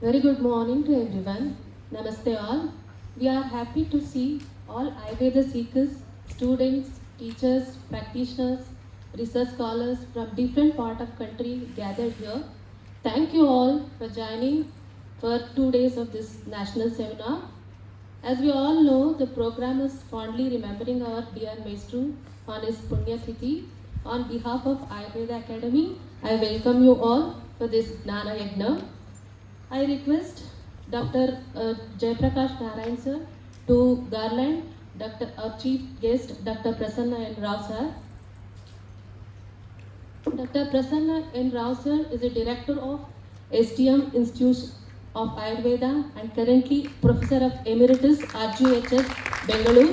Very good morning to everyone. Namaste all. We are happy to see all Ayurveda seekers, students, teachers, practitioners, research scholars from different part of country gathered here. Thank you all for joining for 2 days of this national seminar. As we all know, the program is fondly remembering our dear Meshtru on his Punyatithi. On behalf of Ayurveda Academy, I welcome you all for this Jnana Yagna. I request Dr. Jayaprakash Narayan sir to garland our chief guest Dr. Prasanna N. Rao sir. Dr. Prasanna N. Rao sir is a director of STM Institute of Ayurveda and currently Professor of Emeritus RGHS Bengaluru.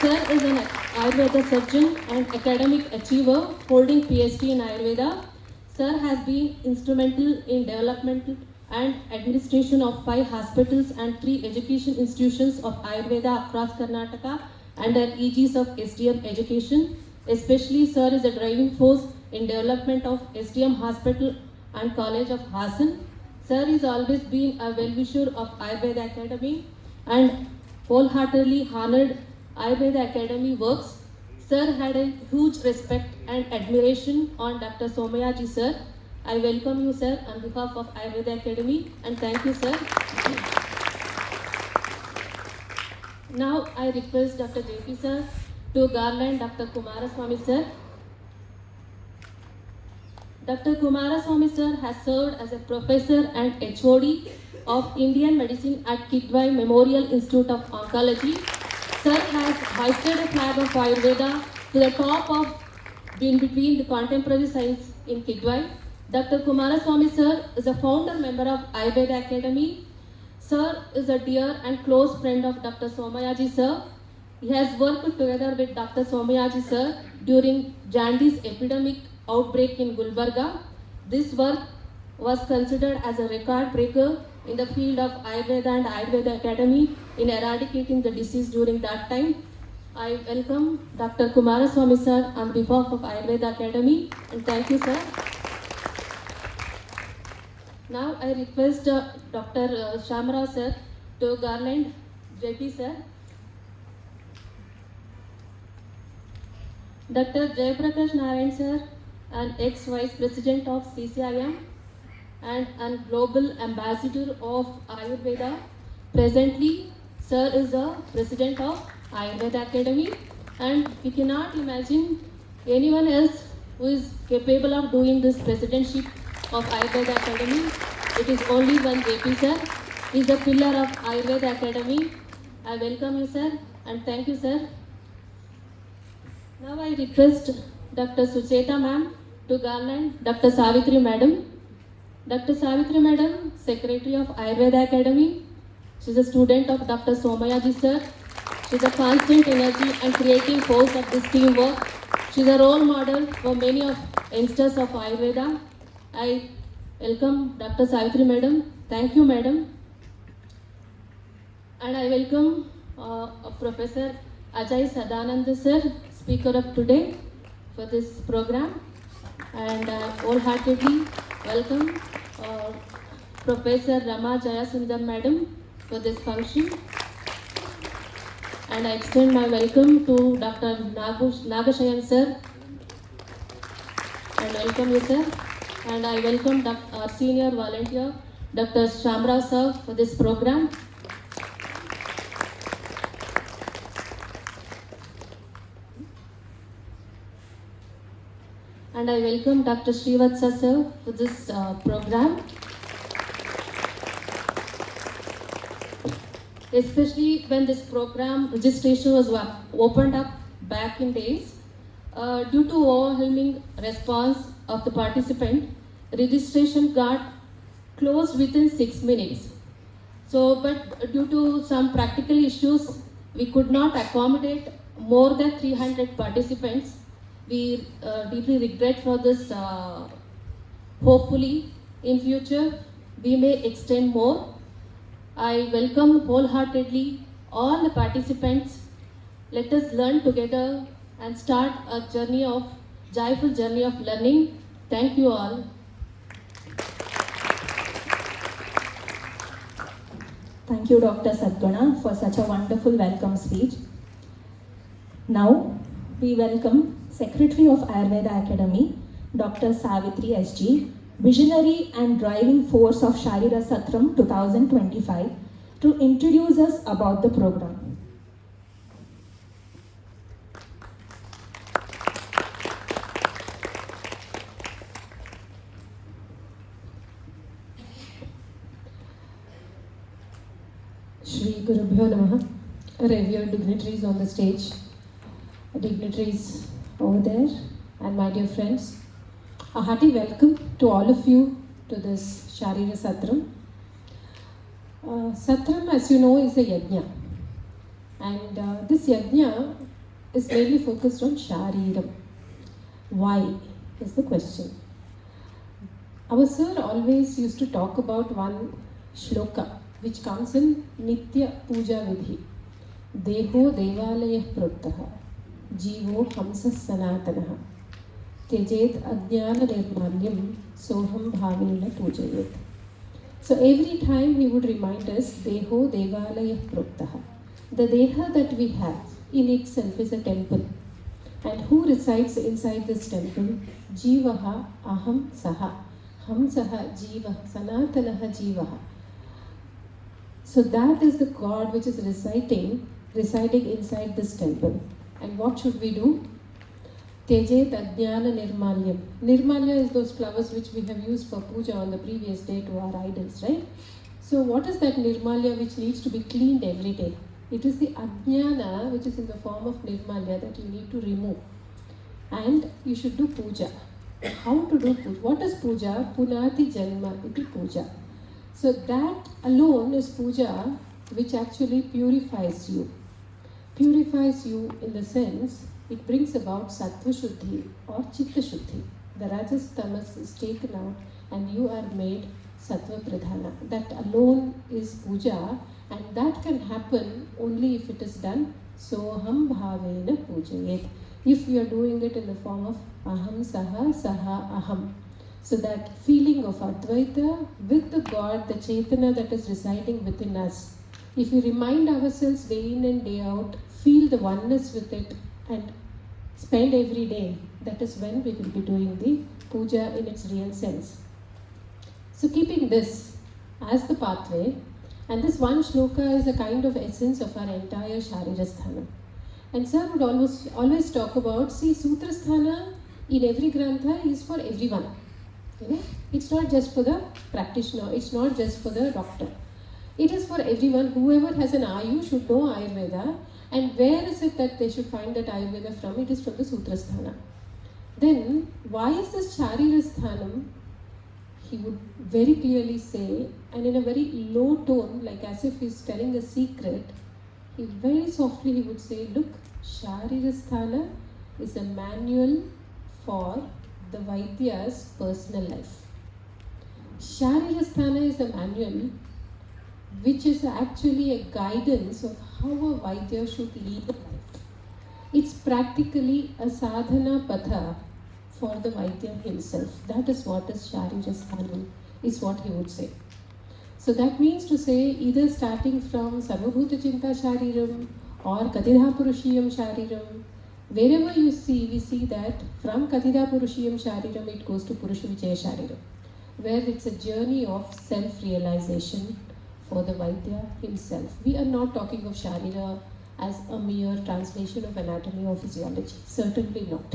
Sir is an Ayurveda surgeon and academic achiever holding PhD in Ayurveda. Sir has been instrumental in development and administration of 5 hospitals and 3 education institutions of Ayurveda across Karnataka under aegis of STM education. Especially, sir is a driving force in development of STM Hospital and College of Hassan. Sir has always been a well-wisher of Ayurveda Academy and wholeheartedly honored Ayurveda Academy works. Sir had a huge respect and admiration on Dr. Somayaji sir. I welcome you, sir, on behalf of Ayurveda Academy, and thank you, sir. Now, I request Dr. JP sir to garland Dr. Kumaraswamy sir. Dr. Kumaraswamy sir has served as a professor and HOD of Indian Medicine at Kidwai Memorial Institute of Oncology. Sir has hoisted a flag of Ayurveda to the top of between the contemporary science in Kidwai. Dr. Kumaraswamy sir is a founder member of Ayurveda Academy. Sir is a dear and close friend of Dr. Somayaji sir. He has worked together with Dr. Somayaji sir during jaundice epidemic outbreak in Gulbarga. This work was considered as a record breaker in the field of Ayurveda and Ayurveda Academy in eradicating the disease during that time. I welcome Dr. Kumaraswamy sir on behalf of Ayurveda Academy and thank you sir. Now I request Dr. Sháríra sir to garland JP sir. Dr. Jayaprakash Narayan sir, an ex-vice president of CCIM and a global ambassador of Ayurveda. Presently, sir is the president of Ayurveda Academy and we cannot imagine anyone else who is capable of doing this presidentship of Ayurveda Academy. It is only one JP sir. He is the pillar of Ayurveda Academy. I welcome you sir and thank you sir. Now I request Dr. Sucheta ma'am to garland Dr. Savitri madam. Dr. Savitri madam, Secretary of Ayurveda Academy. She is a student of Dr. Somayaji sir. She is a constant energy and creative force of this teamwork. She is a role model for many of youngsters of Ayurveda. I welcome Dr. Savitri madam. Thank you madam. And I welcome Professor Ajay Sadananda sir, speaker of today for this program. And wholeheartedly welcome Professor Rama Jayasundar madam for this function. And I extend my welcome to Dr. Nagashayan sir. And welcome you sir. And I welcome our senior volunteer, Dr. Shamrao sir, for this program. And I welcome Dr. Srivatsa sir for this program. Especially when this program registration was opened up back in days, due to overwhelming response of the participant, registration got closed within 6 minutes. So, but due to some practical issues, we could not accommodate more than 300 participants. We deeply regret for this. Hopefully, in future, we may extend more. I welcome wholeheartedly all the participants. Let us learn together and start a joyful journey of learning. Thank you all. Thank you, Dr. Sadguna, for such a wonderful welcome speech. Now, we welcome Secretary of Ayurveda Academy, Dr. Savitri S.G., visionary and driving force of Sháríra Satram 2025, to introduce us about the program. Shri Gurubhyo Namaha, revered dignitaries on the stage, dignitaries over there, and my dear friends, a hearty welcome to all of you to this Sháríra Satram. Satram, as you know, is a yagna, and this yagna is mainly focused on Sháríram. Why is the question. Our sir always used to talk about one shloka which comes in Nitya Puja Vidhi. Deho Devalayah Prottaha Jivo Hamsas Sanatanaha Tyajet Ajnana Nirmalyam Soham Bhavena Pujayet. So every time he would remind us, Deho Devalayah Prottaha. The Deha that we have in itself is a temple. And who resides inside this temple? Jivaha Aham Saha. Hamsaha Jiva Sanatanaha Jivaha. So that is the God which is residing inside this temple. And what should we do? Tyajet Ajnana Nirmalyam. Nirmalya is those flowers which we have used for puja on the previous day to our idols, right? So what is that Nirmalya which needs to be cleaned every day? It is the Ajnana which is in the form of Nirmalya that you need to remove. And you should do puja. How to do puja? What is puja? Punati Janma iti puja. So that alone is puja which actually purifies you. Purifies you in the sense it brings about sattva shuddhi or chitta shuddhi. The rajas tamas is taken out and you are made sattva pradhana. That alone is puja, and that can happen only if it is done soham bhavena pujayet. If you are doing it in the form of aham saha saha aham. So that feeling of Advaita with the God, the Chaitanya that is residing within us. If we remind ourselves day in and day out, feel the oneness with it and spend every day, that is when we will be doing the puja in its real sense. So keeping this as the pathway, and this one shloka is a kind of essence of our entire Sharira Sthana. And sir would always talk about, see, Sutra Sthana in every grantha is for everyone. You know, it's not just for the practitioner, it's not just for the doctor. It is for everyone. Whoever has an Ayu should know Ayurveda. And where is it that they should find that Ayurveda from? It is from the Sutra Sthana. Then, why is this Sharira Sthanam? He would very clearly say, and in a very low tone, like as if he's telling a secret, he very softly he would say, look, Sharira Sthana is a manual for the Vaidya's personal life. Sharira Sthana is a manual which is actually a guidance of how a Vaidya should lead a life. It's practically a sadhana patha for the Vaidya himself. That is what is Sharira Sthana, is what he would say. So that means to say, either starting from Sarvabhuta Chinta Shariram or Katidha Purushiyam Shariram, wherever you see, we see that from Katidha Purushiyam Shariram it goes to Purusha Vichaya Shariram, where it's a journey of self-realization for the Vaidya himself. We are not talking of Sharira as a mere translation of anatomy or physiology. Certainly not.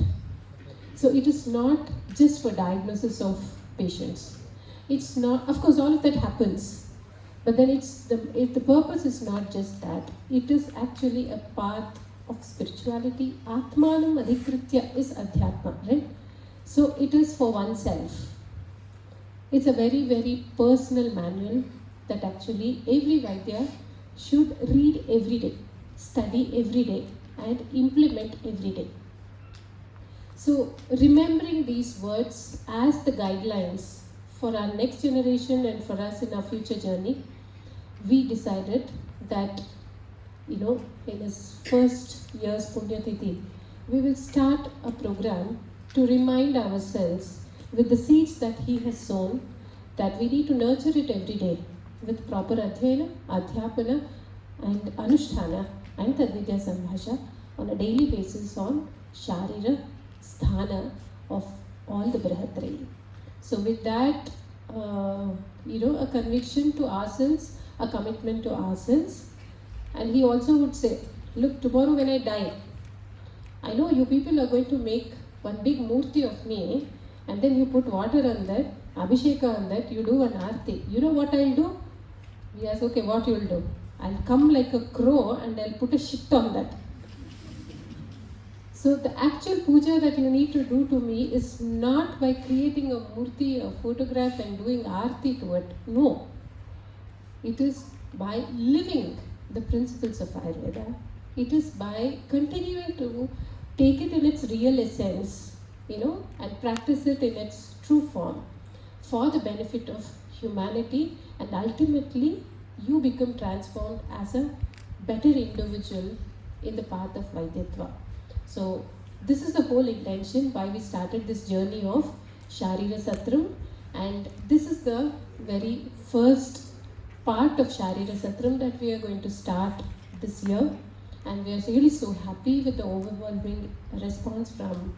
So it is not just for diagnosis of patients. It's not, of course all of that happens, but then the purpose is not just that. It is actually a path of spirituality. Atmanam adhikritya is adhyatma, right? So it is for oneself. It's a very, very personal manual that actually every Vaidya should read every day, study every day, and implement every day. So remembering these words as the guidelines for our next generation and for us in our future journey, we decided that, in his first year's Punyatithi, we will start a program to remind ourselves with the seeds that he has sown, that we need to nurture it every day. with proper adhyayana, adhyapana and anusthana and tadvidya sambhasha on a daily basis on Sháríra Sthana of all the Brihatrayi. So with that, a conviction to ourselves, a commitment to ourselves. And he also would say, look, tomorrow when I die, I know you people are going to make one big murti of me, and then you put water on that, abhisheka on that, you do an arti. You know what I'll do? Yes, okay, what you'll do? I'll come like a crow and I'll put a shit on that. So the actual puja that you need to do to me is not by creating a murti, a photograph and doing arti to it. No. It is by living the principles of Ayurveda. It is by continuing to take it in its real essence, and practice it in its true form for the benefit of humanity, and ultimately you become transformed as a better individual in the path of Vaidyatva. So this is the whole intention why we started this journey of Sháríra Satram, and this is the very first part of Sháríra Satram that we are going to start this year, and we are really so happy with the overwhelming response from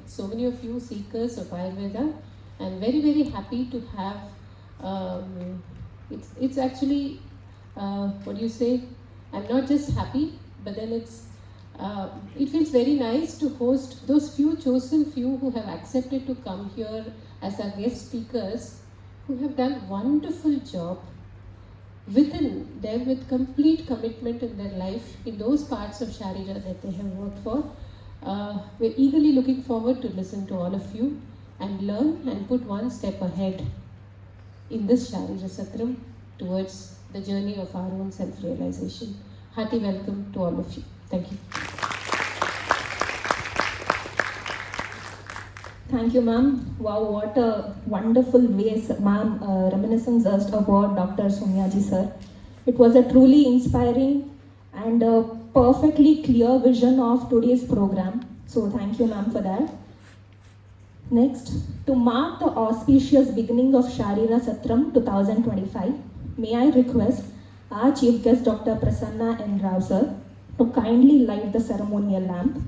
so many of you seekers of Ayurveda, and very, very happy to have it's actually what do you say, I'm not just happy, but then it feels very nice to host those chosen few who have accepted to come here as our guest speakers, who have done wonderful job within them with complete commitment in their life in those parts of Sharira that they have worked for. We're eagerly looking forward to listen to all of you and learn and put one step ahead in this Sháríra Satram towards the journey of our own self-realization. Hearty welcome to all of you. Thank you. Thank you, ma'am. Wow, what a wonderful way, ma'am, reminiscence just about Dr. Somayaji, sir. It was a truly inspiring and a perfectly clear vision of today's program. So thank you, ma'am, for that. Next, to mark the auspicious beginning of Sháríra Satram 2025, may I request our chief guest, Dr. Prasanna N. Rao, sir, to kindly light the ceremonial lamp.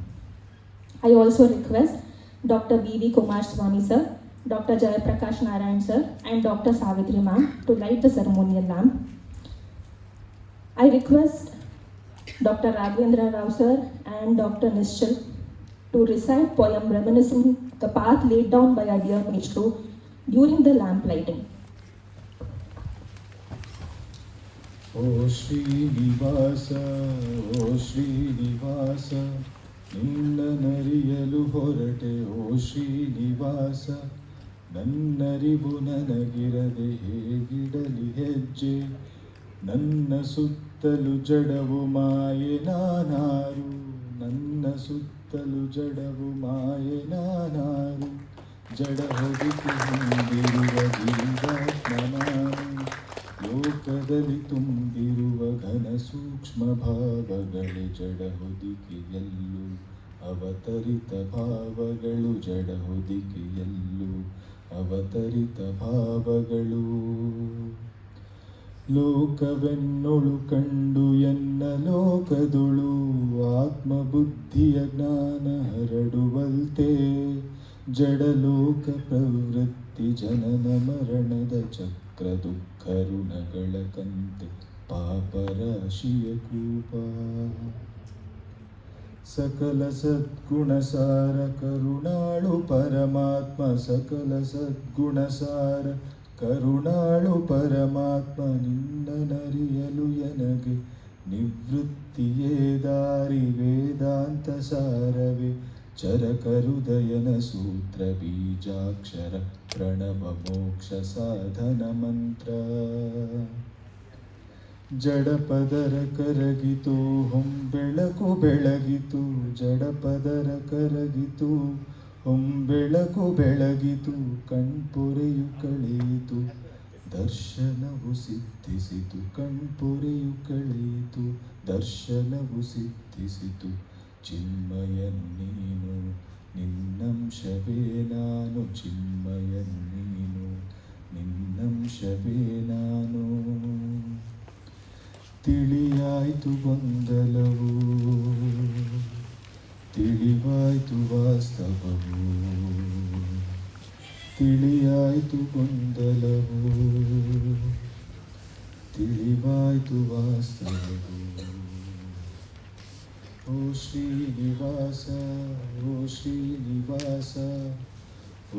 I also request Dr. B.V. Kumaraswamy, sir, Dr. Jayaprakash Narayan, sir, and Dr. Savitri, ma'am, to light the ceremonial lamp. I request Dr. Raghavendra Rao, sir, and Dr. Nishchal to recite poem reminiscing the path laid down by our dear Meshtru during the lamp lighting. O Srinivasa, O Srinivasa, ನಿನ್ನನರಿಯಲು ಹೊರಟೆ ಓ ಶ್ರೀನಿವಾಸ, ನನ್ನರಿವು ನನಗಿರದೆ ಹೇಗಿಡಲಿ ಹೆಜ್ಜೆ, ನನ್ನ ಸುತ್ತಲು ಜಡವು ಮಾಯೆ ನಾನಾರು, ನನ್ನ ಸುತ್ತಲು ಜಡವು ಮಾಯೆ ನಾನಾರು, ಜಡ ಹೊದಿತು ಹೊಂದಿರುವ ಜೀವಾತ್ಮ ನಾನು, ಲೋಕದಲ್ಲಿ ತುಂಬಿರುವ ಘನ ಸೂಕ್ಷ್ಮ ಭಾವಗಳು ಜಡ ಹೊದಿಕೆಯಲ್ಲೂ ಅವತರಿತ ಭಾವಗಳು, ಜಡ ಹೊದಿಕೆಯಲ್ಲೂ ಅವತರಿತ ಭಾವಗಳು. ಲೋಕವೆನ್ನೊಳು ಕಂಡು ಎನ್ನ ಲೋಕದೊಳು ಆತ್ಮಬುದ್ಧಿಯ ಜ್ಞಾನ ಹರಡುವಲ್ತೆ, ಜಡಲೋಕ ಪ್ರವೃತ್ತಿ ಜನನ ಮರಣದ ಚಕ್ರ ದುಃಖ ಋಣಗಳ ಕಂತೆ ಪಾಪರಾಶಿಯ ಕೂಪ. ಸಕಲ ಸದ್ಗುಣಸಾರ ಕರುಣಾಳು ಪರಮಾತ್ಮ, ಸಕಲ ಸದ್ಗುಣಸಾರ ಕರುಣಾಳು ಪರಮಾತ್ಮ, ನಿನ್ನನರಿಯಲು ಎನಗೆ ನಿವೃತ್ತಿಯೇ ದಾರಿ, ವೇದಾಂತ ಸಾರವೇ ಚರಕರುದಯನ ಸೂತ್ರ ಬೀಜಾಕ್ಷರ ಪ್ರಣವ ಮೋಕ್ಷ ಸಾಧನ ಮಂತ್ರ. ಜಡಪದರ ಕರಗಿತು ಹೊಂಬೆಳಕು ಬೆಳಗಿತು, ಜಡಪದರ ಕರಗಿತು ಹೊಂಬೆಳಕು ಬೆಳಗಿತು, ಕಣ್ಪೊರೆಯು ಕಳೆಯಿತು ದರ್ಶನವು ಸಿದ್ಧಿಸಿತು, ಕಣ್ಪೊರೆಯು ಕಳೆಯಿತು ದರ್ಶನವು ಸಿದ್ಧಿಸಿತು. ಚಿನ್ಮಯನ್ ನೀನು ನಿನ್ನಂಶವೇ ನಾನು, ಚಿನ್ಮಯನ್ ನೀನು ನಿನ್ನಂಶವೇ ನಾನು. ತಿಳಿಯಾಯ್ತು ಗೊಂದಲವು, ತಿಳಿವಾಯ್ತು ವಾಸ್ತವವು. ತಿಳಿಯಾಯ್ತು ಗೊಂದಲವು, ತಿಳಿವಾಯ್ತು ವಾಸ್ತವವು. ಓ ಶ್ರೀನಿವಾಸ, ಓ ಶ್ರೀನಿವಾಸ,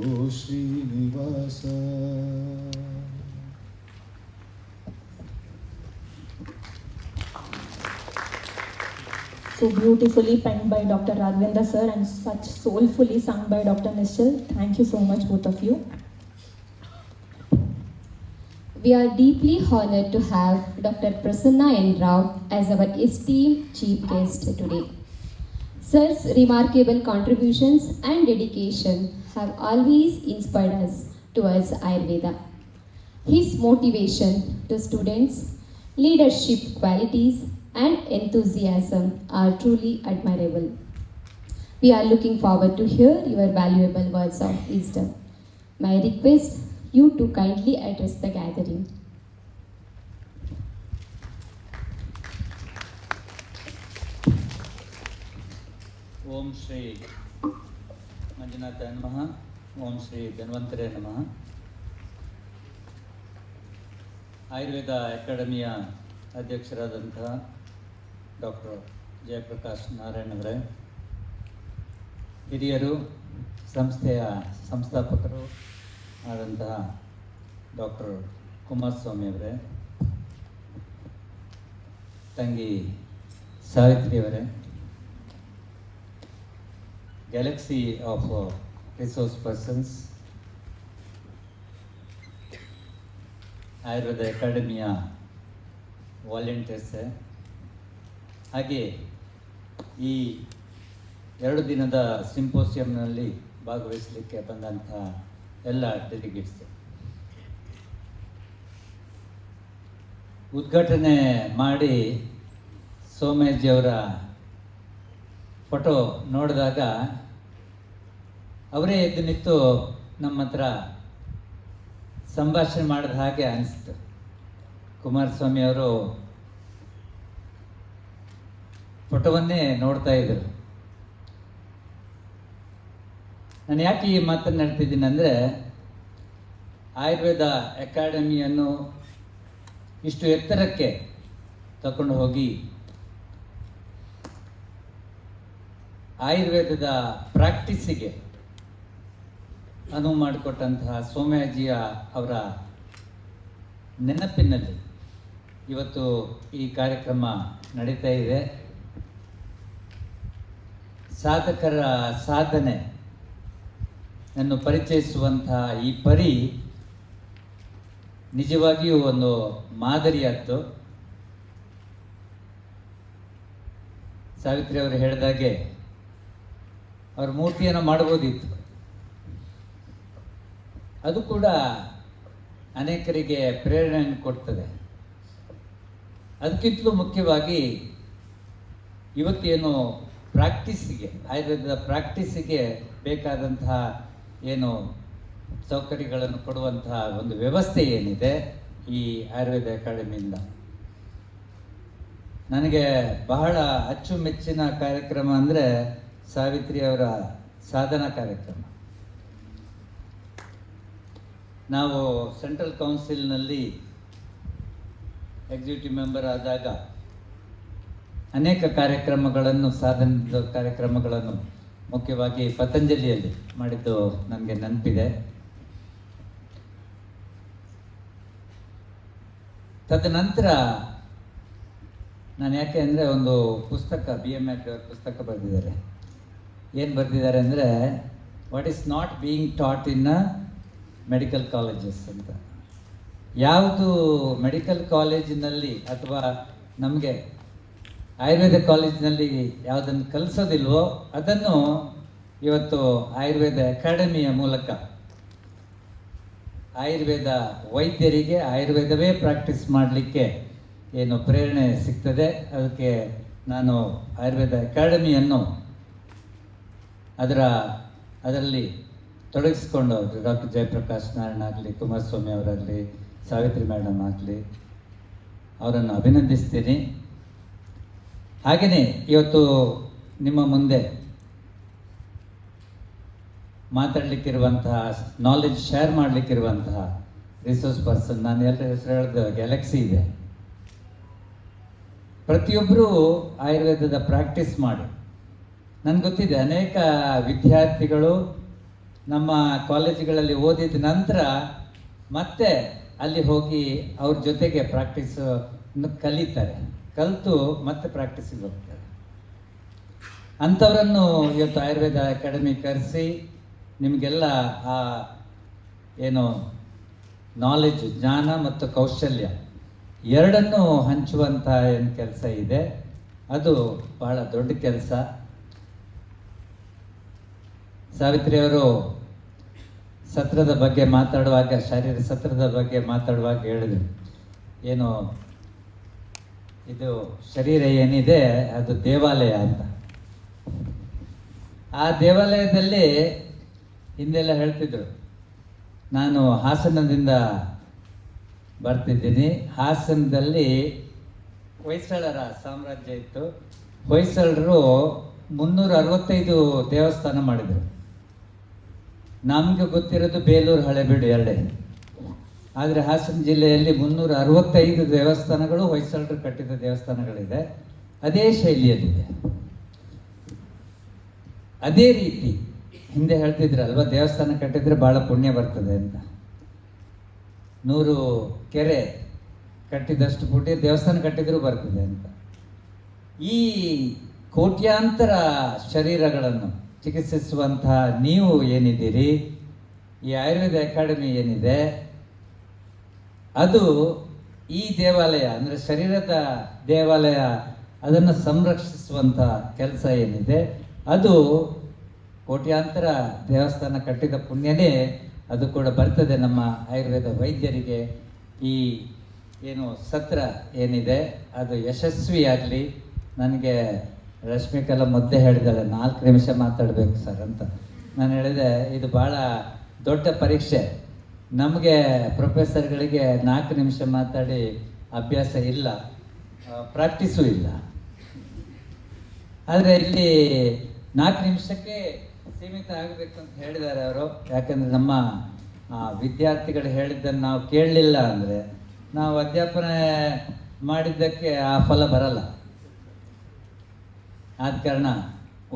ಓ Srinivasa. So beautifully penned by Dr. Raghavendra sir and such soulfully sung by Dr. Nischal. Thank you so much, both of you. We are deeply honored to have Dr. Prasanna N. Rao as our esteemed chief guest today. Sir's remarkable contributions and dedication have always inspired us towards Ayurveda. His motivation to students, leadership qualities, and enthusiasm are truly admirable. We are looking forward to hear your valuable words of wisdom. May I request you to kindly address the gathering. ಓಂ ಶ್ರೀ ಮಂಜುನಾಥಾಯ ನಮಃ. ಓಂ ಶ್ರೀ ಧನ್ವಂತರೇ ನಮಃ. ಆಯುರ್ವೇದ ಅಕಾಡೆಮಿಯ ಅಧ್ಯಕ್ಷರಾದಂತಹ doctor Jayaprakash Narayan ಅವರೇ, ಹಿರಿಯರು, ಸಂಸ್ಥೆಯ ಸಂಸ್ಥಾಪಕರು ಆದಂತಹ doctor Kumaraswamy ಅವರೇ, ತಂಗಿ ಸಾವಿತ್ರಿ ಅವರೇ, Galaxy of resource persons, Ayurveda ಅಕಾಡೆಮಿಯ ವಾಲಂಟಿಯರ್ಸ್, ಹಾಗೆ ಈ 2 ದಿನದ ಸಿಂಪೋಸಿಯಂನಲ್ಲಿ ಭಾಗವಹಿಸಲಿಕ್ಕೆ ಬಂದಂಥ ಎಲ್ಲ ಡೆಲಿಗೇಟ್ಸ್, ಉದ್ಘಾಟನೆ ಮಾಡಿ ಸೋಮಯಾಜಿಯವರ ಫೋಟೋ ನೋಡಿದಾಗ ಅವರೇ ಎದ್ದು ನಿಂತು ನಮ್ಮ ಹತ್ರ ಸಂಭಾಷಣೆ ಮಾಡಿದ ಹಾಗೆ ಅನಿಸ್ತು. ಕುಮಾರಸ್ವಾಮಿ ಅವರು ಫೋಟೋವನ್ನೇ ನೋಡ್ತಾ ಇದ್ರು. ನಾನು ಯಾಕೆ ಈ ಮಾತನ್ನು ಹೇಳ್ತಿದ್ದೀನಿ ಅಂದರೆ, ಆಯುರ್ವೇದ ಅಕಾಡೆಮಿಯನ್ನು ಇಷ್ಟು ಎತ್ತರಕ್ಕೆ ತಗೊಂಡು ಹೋಗಿ ಆಯುರ್ವೇದದ ಪ್ರಾಕ್ಟೀಸಿಗೆ ಅನುವು ಮಾಡಿಕೊಟ್ಟಂತಹ ಸೋಮಯಾಜಿಯ ಅವರ ನೆನಪಿನಲ್ಲಿ ಇವತ್ತು ಈ ಕಾರ್ಯಕ್ರಮ ನಡೀತಾ ಇದೆ. ಸಾಧಕರ ಸಾಧನೆ ಅನ್ನು ಪರಿಚಯಿಸುವಂತಹ ಈ ಪರಿ ನಿಜವಾಗಿಯೂ ಒಂದು ಮಾದರಿಯಾದ್ದು. ಸಾವಿತ್ರಿ ಅವರು ಹೇಳಿದಾಗೆ ಅವ್ರ ಮೂರ್ತಿಯನ್ನು ಮಾಡ್ಬೋದಿತ್ತು, ಅದು ಕೂಡ ಅನೇಕರಿಗೆ ಪ್ರೇರಣೆಯನ್ನು ಕೊಡ್ತದೆ. ಅದಕ್ಕಿಂತಲೂ ಮುಖ್ಯವಾಗಿ ಇವತ್ತೇನು ಪ್ರಾಕ್ಟೀಸಿಗೆ, ಆಯುರ್ವೇದದ ಪ್ರಾಕ್ಟೀಸಿಗೆ ಬೇಕಾದಂತಹ ಏನು ಸೌಕರ್ಯಗಳನ್ನು ಕೊಡುವಂತಹ ಒಂದು ವ್ಯವಸ್ಥೆ ಏನಿದೆ ಈ ಆಯುರ್ವೇದ ಅಕಾಡೆಮಿಯಿಂದ, ನನಗೆ ಬಹಳ ಅಚ್ಚುಮೆಚ್ಚಿನ ಕಾರ್ಯಕ್ರಮ ಅಂದರೆ ಸಾವಿತ್ರಿ ಅವರ ಸಾಧನಾ ಕಾರ್ಯಕ್ರಮ. ನಾವು ಸೆಂಟ್ರಲ್ ಕೌನ್ಸಿಲ್ನಲ್ಲಿ ಎಕ್ಸಿಕ್ಯೂಟಿವ್ ಮೆಂಬರ್ ಆದಾಗ ಅನೇಕ ಕಾರ್ಯಕ್ರಮಗಳನ್ನು, ಸಾಧನದ ಕಾರ್ಯಕ್ರಮಗಳನ್ನು ಮುಖ್ಯವಾಗಿ ಪತಂಜಲಿಯಲ್ಲಿ ಮಾಡಿದ್ದು ನನಗೆ ನೆನಪಿದೆ. ತದನಂತರ ನಾನು ಯಾಕೆ ಅಂದರೆ ಒಂದು ಪುಸ್ತಕ BM ಪುಸ್ತಕ ಬರೆದಿದ್ದಾರೆ. ಏನು ಬರೆದಿದ್ದಾರೆ ಅಂದರೆ, what is not being taught in medical colleges ಅಂತ. ಯಾವುದು ಮೆಡಿಕಲ್ ಕಾಲೇಜಿನಲ್ಲಿ ಅಥವಾ ನಮಗೆ ಆಯುರ್ವೇದ ಕಾಲೇಜಿನಲ್ಲಿ ಯಾವುದನ್ನು ಕಲಿಸೋದಿಲ್ವೋ ಅದನ್ನು ಇವತ್ತು ಆಯುರ್ವೇದ ಅಕಾಡೆಮಿಯ ಮೂಲಕ ಆಯುರ್ವೇದ ವೈದ್ಯರಿಗೆ ಆಯುರ್ವೇದವೇ ಪ್ರಾಕ್ಟೀಸ್ ಮಾಡಲಿಕ್ಕೆ ಏನು ಪ್ರೇರಣೆ ಸಿಗ್ತದೆ. ಅದಕ್ಕೆ ನಾನು ಆಯುರ್ವೇದ ಅಕಾಡೆಮಿಯನ್ನು ಅದರಲ್ಲಿ ತೊಡಗಿಸ್ಕೊಂಡವರು ಡಾಕ್ಟರ್. ಜಯಪ್ರಕಾಶ್ ನಾರಾಯಣ್ ಆಗಲಿ, ಕುಮಾರಸ್ವಾಮಿ ಅವರಾಗಲಿ, ಸಾವಿತ್ರಿ ಮೇಡಮ್ ಆಗಲಿ, ಅವರನ್ನು ಅಭಿನಂದಿಸ್ತೀನಿ. ಹಾಗೆಯೇ ಇವತ್ತು ನಿಮ್ಮ ಮುಂದೆ ಮಾತಾಡಲಿಕ್ಕಿರುವಂತಹ, ನಾಲೆಜ್ ಶೇರ್ ಮಾಡಲಿಕ್ಕಿರುವಂತಹ ರಿಸೋರ್ಸ್ ಪರ್ಸನ್, ನಾನು ಎಲ್ಲರ ಹೆಸರು ಹೇಳಿದ ಗ್ಯಾಲಕ್ಸಿ ಇದೆ. ಪ್ರತಿಯೊಬ್ಬರೂ ಆಯುರ್ವೇದದ ಪ್ರಾಕ್ಟೀಸ್ ಮಾಡಿ, ನನಗೆ ಗೊತ್ತಿದೆ ಅನೇಕ ವಿದ್ಯಾರ್ಥಿಗಳು ನಮ್ಮ ಕಾಲೇಜುಗಳಲ್ಲಿ ಓದಿದ ನಂತರ ಮತ್ತೆ ಅಲ್ಲಿ ಹೋಗಿ ಅವ್ರ ಜೊತೆಗೆ ಪ್ರಾಕ್ಟೀಸ್ ಕಲಿತಾರೆ, ಕಲಿತು ಮತ್ತೆ ಪ್ರಾಕ್ಟೀಸಿಗೆ ಹೋಗ್ತಾರೆ. ಅಂಥವರನ್ನು ಇವತ್ತು ಆಯುರ್ವೇದ ಅಕಾಡೆಮಿ ಕರೆಸಿ ನಿಮಗೆಲ್ಲ ಆ ಏನು ನಾಲೆಜ್, ಜ್ಞಾನ ಮತ್ತು ಕೌಶಲ್ಯ ಎರಡನ್ನೂ ಹಂಚುವಂಥ ಏನು ಕೆಲಸ ಇದೆ, ಅದು ಬಹಳ ದೊಡ್ಡ ಕೆಲಸ. ಸಾವಿತ್ರಿಯವರು ಸತ್ರದ ಬಗ್ಗೆ ಮಾತಾಡುವಾಗ, ಶಾರೀರ ಸತ್ರದ ಬಗ್ಗೆ ಮಾತಾಡುವಾಗ ಹೇಳಿದರು, ಏನು ಇದು ಶರೀರ ಏನಿದೆ ಅದು ದೇವಾಲಯ ಅಂತ. ಆ ದೇವಾಲಯದಲ್ಲಿ ಹಿಂದೆಲ್ಲ ಹೇಳ್ತಿದ್ರು, ನಾನು ಹಾಸನದಿಂದ ಬರ್ತಿದ್ದೀನಿ. ಹಾಸನದಲ್ಲಿ ಹೊಯ್ಸಳರ ಸಾಮ್ರಾಜ್ಯ ಇತ್ತು. ಹೊಯ್ಸಳರು 365 ದೇವಸ್ಥಾನ ಮಾಡಿದರು. ನಮಗೆ ಗೊತ್ತಿರೋದು ಬೇಲೂರು, ಹಳೆಬೀಡು ಎರಡೇ. ಆದರೆ ಹಾಸನ ಜಿಲ್ಲೆಯಲ್ಲಿ 365 ದೇವಸ್ಥಾನಗಳು ಹೊಯ್ಸಳರು ಕಟ್ಟಿದ ದೇವಸ್ಥಾನಗಳಿದೆ. ಅದೇ ಶೈಲಿಯಲ್ಲಿದೆ. ಅದೇ ರೀತಿ ಹಿಂದೆ ಹೇಳ್ತಿದ್ರಲ್ವ, ದೇವಸ್ಥಾನ ಕಟ್ಟಿದ್ರೆ ಭಾಳ ಪುಣ್ಯ ಬರ್ತದೆ ಅಂತ. 100 ಕೆರೆ ಕಟ್ಟಿದಷ್ಟು ಪುಣ್ಯ ದೇವಸ್ಥಾನ ಕಟ್ಟಿದ್ರೂ ಬರ್ತದೆ ಅಂತ. ಈ ಕೋಟ್ಯಾಂತರ ಶರೀರಗಳನ್ನು ಚಿಕಿತ್ಸಿಸುವಂತಹ ನೀವು ಏನಿದ್ದೀರಿ, ಈ ಆಯುರ್ವೇದ ಅಕಾಡೆಮಿ ಏನಿದೆ, ಅದು ಈ ದೇವಾಲಯ ಅಂದರೆ ಶರೀರದ ದೇವಾಲಯ, ಅದನ್ನು ಸಂರಕ್ಷಿಸುವಂಥ ಕೆಲಸ ಏನಿದೆ, ಅದು ಕೋಟ್ಯಾಂತರ ದೇವಸ್ಥಾನ ಕಟ್ಟಿದ ಪುಣ್ಯನೇ ಅದು ಕೂಡ ಬರ್ತದೆ ನಮ್ಮ ಆಯುರ್ವೇದ ವೈದ್ಯರಿಗೆ. ಈ ಏನು ಸತ್ರ ಏನಿದೆ ಅದು ಯಶಸ್ವಿಯಾಗಲಿ. ನನಗೆ ರಶ್ಮಿಕೆಲ್ಲ ಮೊದಲೇ ಹೇಳಿದಾಳೆ 4 ನಿಮಿಷ ಮಾತಾಡಬೇಕು ಸರ್ ಅಂತ. ನಾನು ಹೇಳಿದೆ, ಇದು ಭಾಳ ದೊಡ್ಡ ಪರೀಕ್ಷೆ. ನಮಗೆ ಪ್ರೊಫೆಸರ್ಗಳಿಗೆ 4 ನಿಮಿಷ ಮಾತಾಡಿ ಅಭ್ಯಾಸ ಇಲ್ಲ, ಪ್ರಾಕ್ಟೀಸು ಇಲ್ಲ. ಆದರೆ ಇಲ್ಲಿ 4 ನಿಮಿಷಕ್ಕೆ ಸೀಮಿತ ಆಗಬೇಕು ಅಂತ ಹೇಳಿದ್ದಾರೆ ಅವರು. ಯಾಕಂದರೆ ನಮ್ಮ ವಿದ್ಯಾರ್ಥಿಗಳು ಹೇಳಿದ್ದನ್ನು ನಾವು ಕೇಳಲಿಲ್ಲ ಅಂದರೆ ನಾವು ಅಧ್ಯಾಪನೆ ಮಾಡಿದ್ದಕ್ಕೆ ಆ ಫಲ ಬರಲ್ಲ. ಆದ ಕಾರಣ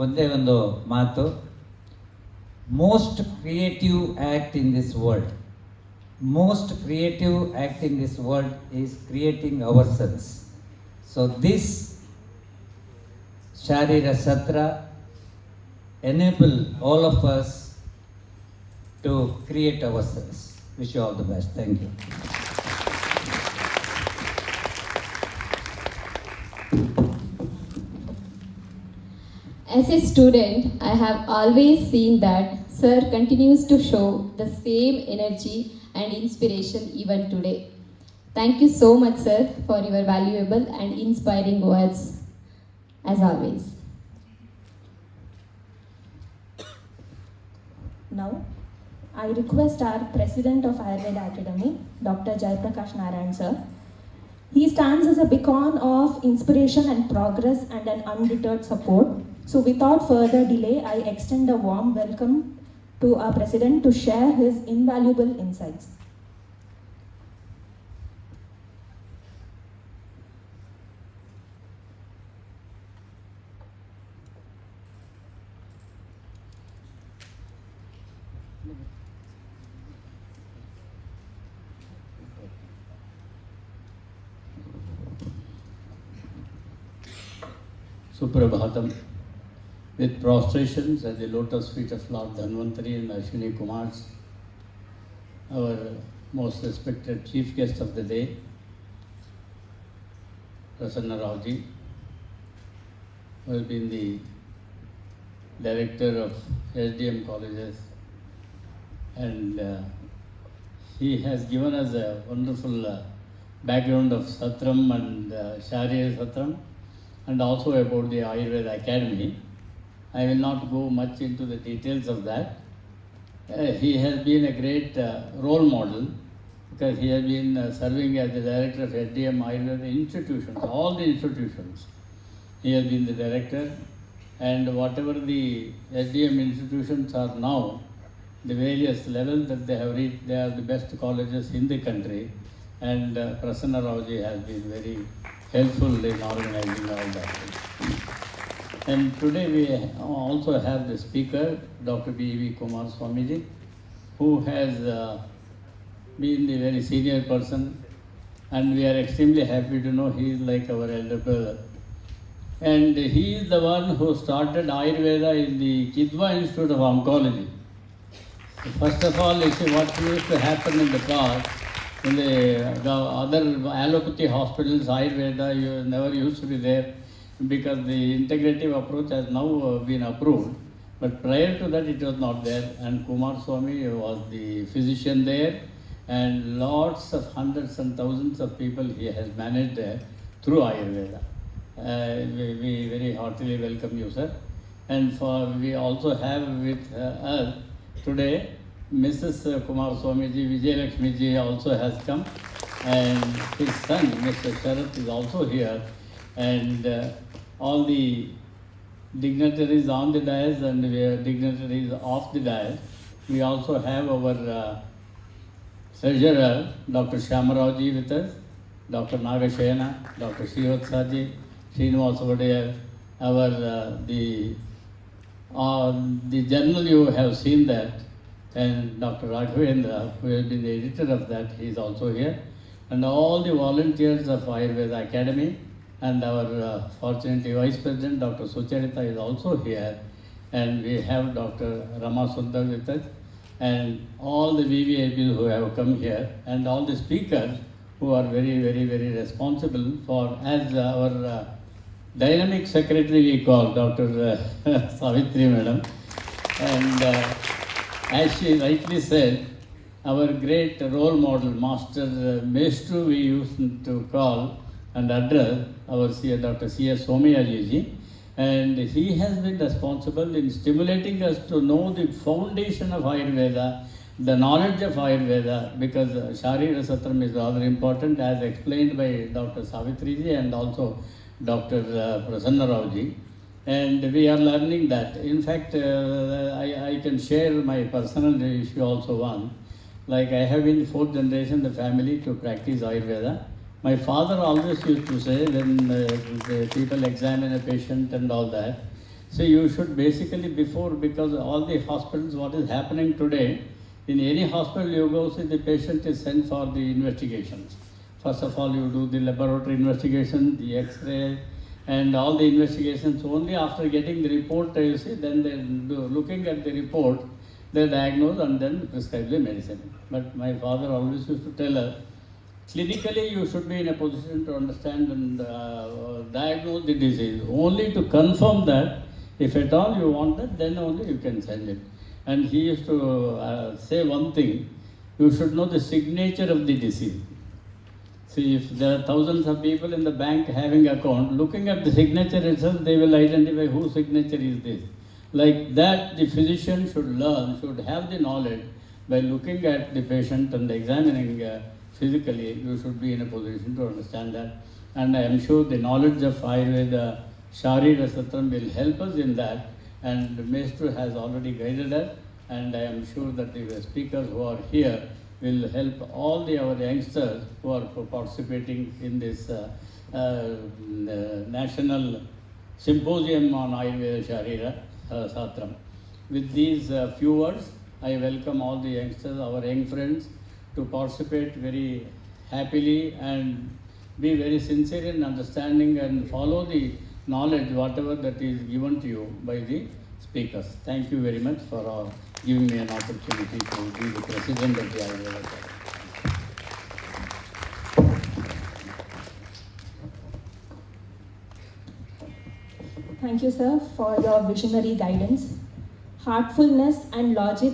ಒಂದೇ ಒಂದು ಮಾತು, most creative act in this world, most creative act in this world is creating ourselves. So this Sháríra Satram enable all of us to create ourselves. Wish you all the best. Thank you. As a student, I have always seen that Sir continues to show the same energy and inspiration even today. Thank you so much, Sir, for your valuable and inspiring words, as always. Now, I request our President of Ayurveda Academy, Dr. Jayaprakash Narayan sir. He stands as a beacon of inspiration and progress and an undeterred support. So without further delay, I extend a warm welcome to our President to share his invaluable insights. Suprabhatam. With prostrations at the lotus feet of Lord Dhanvantari and Ashwini Kumars, our most respected chief guest of the day, Prasanna Raoji, who has been the director of SDM colleges, and he has given us a wonderful background of Satram and Sháríra Satram, and also about the Ayurveda Academy. I will not go much into the details of that. He has been a great role model because he has been serving as the director of SDM Ayurveda institutions, all the institutions. He has been the director, and whatever the SDM institutions are now, the various levels that they have reached, they are the best colleges in the country, and Prasanna Raoji has been very helpful in organizing all that. And today we also have the speaker, Dr. B.V. Kumaraswamy, who has been the very senior person, and we are extremely happy to know he is like our elder brother. And he is the one who started Ayurveda in the Kidwai Institute of Oncology. So first of all, you see what used to happen in the past, in the other allopathy hospitals, Ayurveda you never used to be there because the integrative approach has now been approved. But prior to that, it was not there, and Kumaraswamy was the physician there, and lots of hundreds and thousands of people he has managed there through Ayurveda. We very heartily welcome you, sir. And we also have with us today Mrs. Kumaraswamy Vijayalakshmi ji also has come, and his son Mr. Sharat is also here, and all the dignitaries on the dais and dignitaries off the dais. We also have our treasurer, Dr. Shyamaraoji with us, Dr. Nagashayana, Dr. Srivasthaji, Srinivas Vadeyar, our the journal you have seen that, and Dr. Raghavendra, who has been the editor of that, he is also here, and all the volunteers of Ayurveda Academy, and our fortunately Vice President Dr. Sucharita is also here, and we have Dr. Rama Sundar with us, and all the VVIPs who have come here, and all the speakers who are very, very, very responsible for, as our dynamic secretary we call Dr. Savitri Madam, and as she rightly said, our great role model, Master Meshtru, we used to call and address our Dr. C.S. Somayaji ji, and he has been responsible in stimulating us to know the foundation of Ayurveda, the knowledge of Ayurveda, because Sháríra Satram is rather important, as explained by Dr. Savitri ji and also Dr. Prasanna Rao ji, and we are learning that. In fact, I can share my personal issue also one. Like I have been fourth generation in the family to practice Ayurveda. My father always used to say when the people examine a patient and all that, so you should basically before, because all the hospitals, what is happening today, in any hospital you go, see the patient is sent for the investigations. First of all, you do the laboratory investigation, the X-ray, and all the investigations. Only after getting the report, you see, then they looking at the report, they diagnose and then prescribe the medicine. But my father always used to tell us, clinically you should be in a position to understand and diagnose the disease. Only to confirm that, if at all you want that, then only you can send it. And he used to say one thing, you should know the signature of the disease. See, if there are thousands of people in the bank having account, looking at the signature itself, they will identify whose signature is this. Like that, the physician should learn, should have the knowledge by looking at the patient and examining physically. You should be in a position to understand that. And I am sure the knowledge of Ayurveda, Sháríra Satram will help us in that. And Meshtru has already guided us. And I am sure that the speakers who are here will help all our youngsters who are participating in this national symposium on Ayurveda Sháríra Satram. With these few words, I welcome all the youngsters, our young friends, to participate very happily and be very sincere in understanding and follow the knowledge, whatever that is given to you by the speakers. Thank you very much for giving me an opportunity to be the president of the Ayurveda Academy. Thank you, sir, for your visionary guidance. Heartfulness and logic,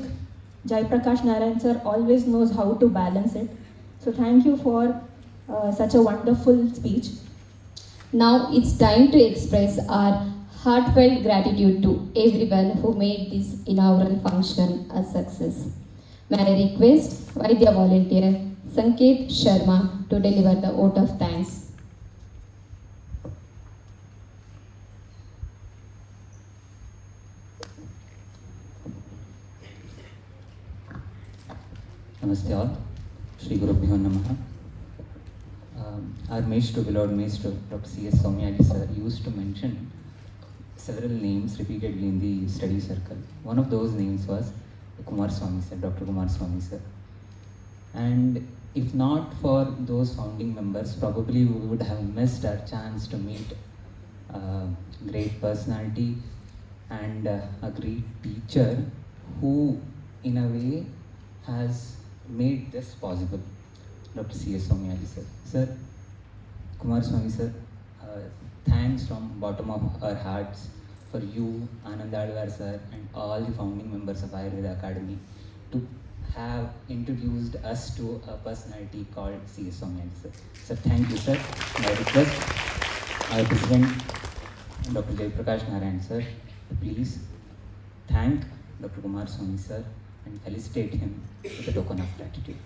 Jai Prakash Narayan sir always knows how to balance it. So thank you for such a wonderful speech. Now it's time to express our heartfelt gratitude to everyone who made this inaugural function a success. May I request Vaidya volunteer Sanket Sharma to deliver the vote of thanks. Namaste all. Shri Gurubhyo Namaha. Our Meshtru, beloved Meshtru, Dr. C.S. Somayaji sir, used to mention several names repeatedly in the study circle. One of those names was Kumaraswamy sir, Dr. Kumaraswamy sir. And if not for those founding members, probably we would have missed our chance to meet a great personality and a great teacher who, in a way, has made this possible. Dr. C.S. Somayaji sir. Sir, Kumaraswamy sir, thanks from bottom of our hearts for you, Anand Alwar sir, and all the founding members of Ayurveda Academy to have introduced us to a personality called C.S. Somayaji sir. So thank you sir. And I request our President, Dr. Jayaprakash Narayan sir, to please thank Dr. Kumaraswamy sir and felicitate him with a token of gratitude.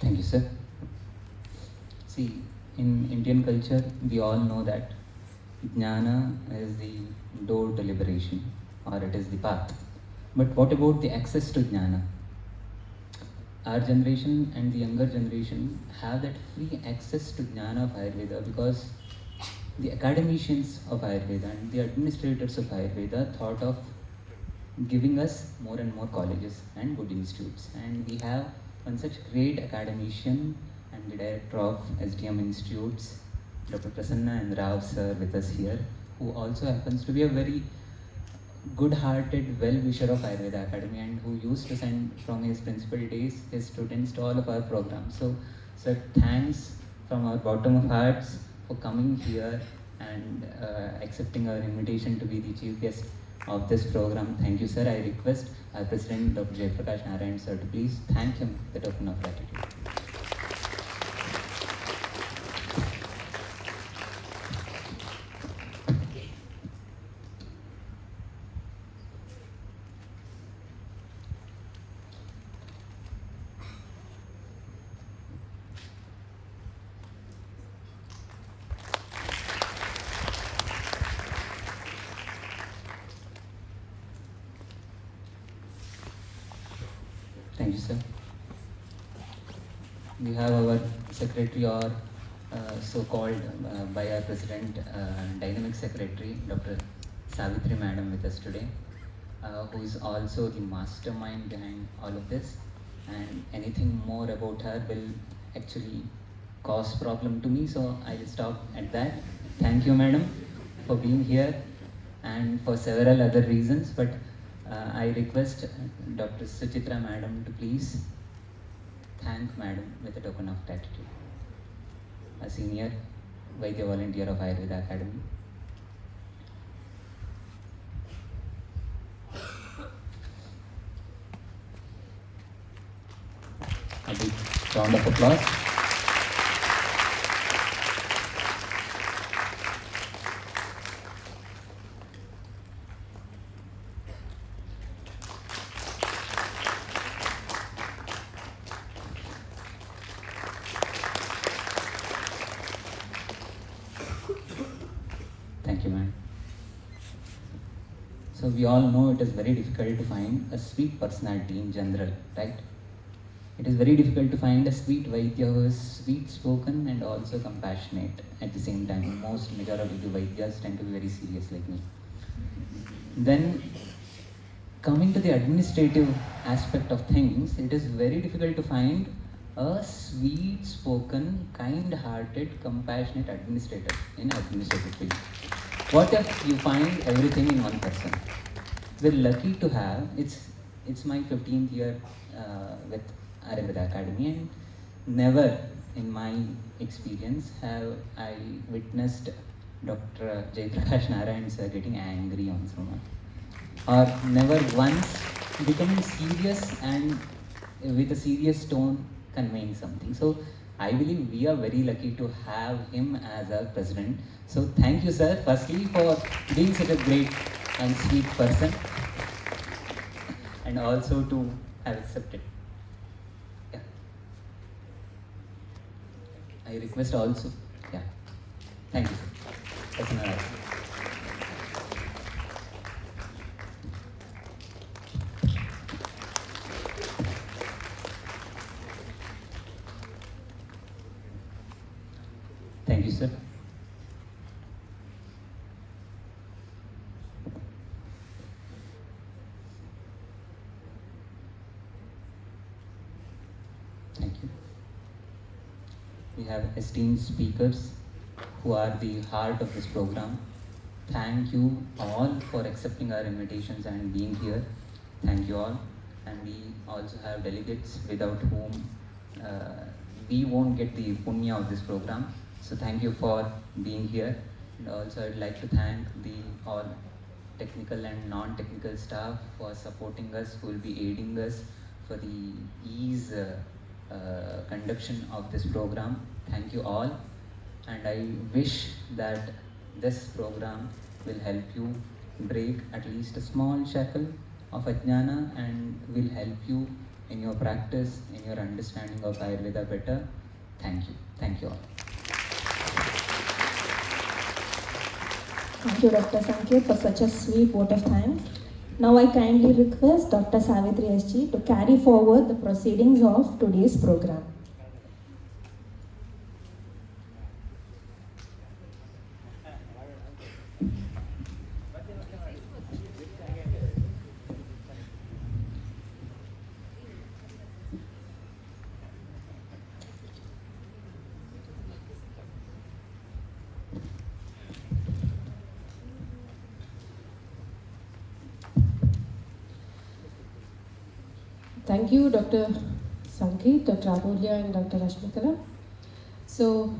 Thank you, sir. See, in Indian culture, we all know that jnana is the door to liberation, or it is the path. But what about the access to jnana? Our generation and the younger generation have that free access to jnana of Ayurveda because the academicians of Ayurveda and the administrators of Ayurveda thought of giving us more and more colleges and good institutes. And we have one such great academician and the director of SDM Institutes, Dr. Prasanna and Rao sir with us here, who also happens to be a very good-hearted well-wisher of Ayurveda Academy and who used to send from his principal days his students to all of our programs. So, sir, thanks from our bottom of hearts for coming here and accepting our invitation to be the chief guest of this program. Thank you, sir. I request our President, Dr. Jayaprakash Narayan sir, to please thank him with the token of gratitude. Thank you, sir. We have our secretary or so-called by our president, dynamic secretary, Dr. Savitri madam with us today, who is also the mastermind behind all of this. And anything more about her will actually cause problem to me, so I will stop at that. Thank you, madam, for being here and for several other reasons, but I request Dr. Suchitra madam to please thank madam with a token of gratitude. A senior Vaidya volunteer of Ayurveda Academy. A big round of applause. Thank you, ma'am. So we all know it is very difficult to find a sweet personality in general, right? It is very difficult to find a sweet Vaidya who is sweet-spoken and also compassionate at the same time. Most majority of the Vaidyas tend to be very serious like me. Then, coming to the administrative aspect of things, it is very difficult to find a sweet-spoken, kind-hearted, compassionate administrator in administrative field. What if you find everything in one person? We're lucky to have, it's my 15th year with Ayurveda Academy, and never in my experience have I witnessed Dr. Jaiprakash Narayan sir getting angry on someone, or never once becoming serious and with a serious tone conveying something. So I believe we are very lucky to have him as our president. So thank you, sir, firstly for being such a great and sweet person, and also to have accepted. Yeah. I request also. Yeah. Thank you, sir. That's another. Thank you, sir. Thank you. We have esteemed speakers who are the heart of this program. Thank you all for accepting our invitations and being here. Thank you all. And we also have delegates without whom we won't get the punya of this program. So thank you for being here. And also I'd like to thank the all technical and non-technical staff for supporting us, who will be aiding us for the ease conduction of this program. Thank you all. And I wish that this program will help you break at least a small shackle of ajnana and will help you in your practice, in your understanding of Ayurveda better. Thank you. Thank you all. Thank you, Dr. Sanket, for such a sweet vote of thanks. Now I kindly request Dr. Savitri SG to carry forward the proceedings of today's program. Thank you, Dr. Sanket, Dr. Amulya, and Dr. Rashmikala. So,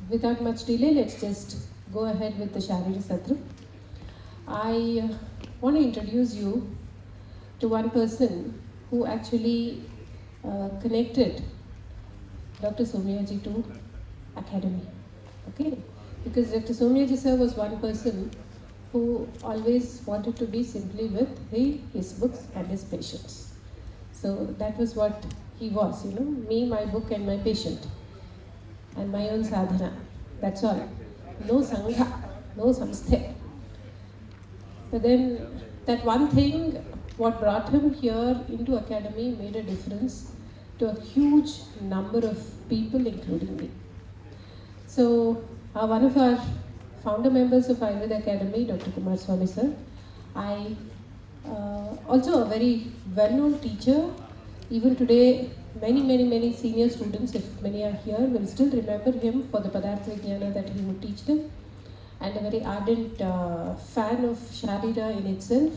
without much delay, let's just go ahead with the Sháríra Satram. I want to introduce you to one person who actually connected Dr. Somayaji to Academy. Okay? Because Dr. Somayaji sir was one person who always wanted to be simply with his books and his patients. So that was what he was, me, my book and my patient and my own sadhana. That's all. No sangha, no samsthe. But then that one thing, what brought him here into Academy made a difference to a huge number of people, including me. So one of our founder members of Ayurveda Academy, Dr. Kumaraswamy sir, also a very well-known teacher. Even today, many senior students, if many are here, will still remember him for the Padartha Jnana that he would teach them. And a very ardent fan of Sharira in itself,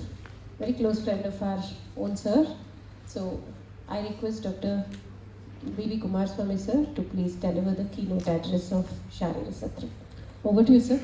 very close friend of our own sir. So I request Dr. B.V. Kumaraswamy sir to please deliver the keynote address of Sháríra Satram. Over to you, sir.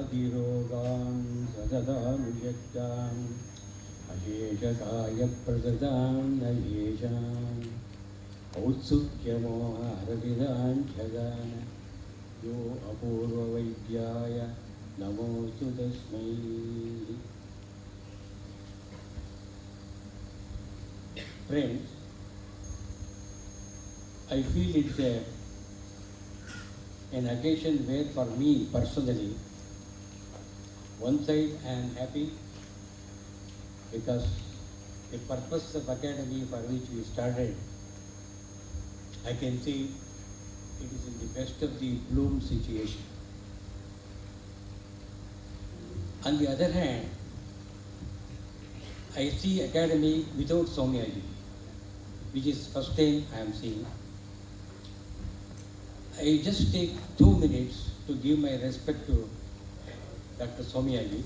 Adirogan Sadadam Yajjan Asheshakaya Prasadam Nayeshan Autsukyamoha Aravidan Chagana Yo Apurva Vaidyaya Namostu Tasmai. Friends, I feel it's an occasion where for me personally, one side I am happy because the purpose of academy for which we started, I can see it is in the best of the bloom situation. On the other hand, I see academy without Somayaji, which is first time I am seeing. I just take 2 minutes to give my respect to Dr. Somayaji.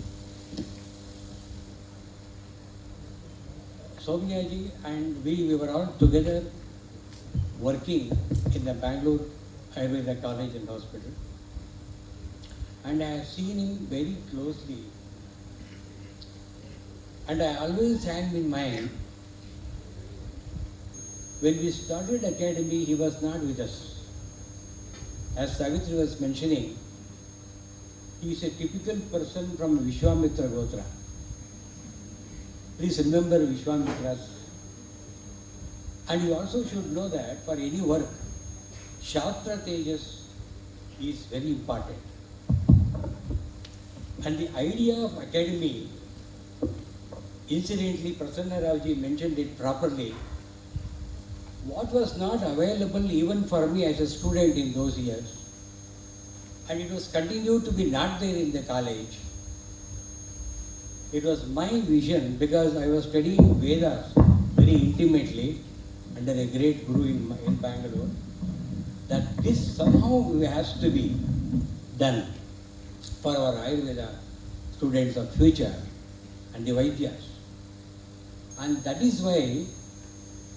Somayaji and we were all together working in the Bangalore Ayurveda College and Hospital. And I have seen him very closely. And I always had in mind, when we started academy, he was not with us. As Savitri was mentioning, he is a typical person from Vishwamitra Gotra. Please remember Vishwamitras. And you also should know that for any work, Shastra Tejas is very important. And the idea of academy, incidentally, Prasanna Ravji mentioned it properly. What was not available even for me as a student in those years, and it was continued to be not there in the college. It was my vision because I was studying Vedas very intimately under a great guru in Bangalore, that this somehow has to be done for our Ayurveda students of future and the Vaidyas. And that is why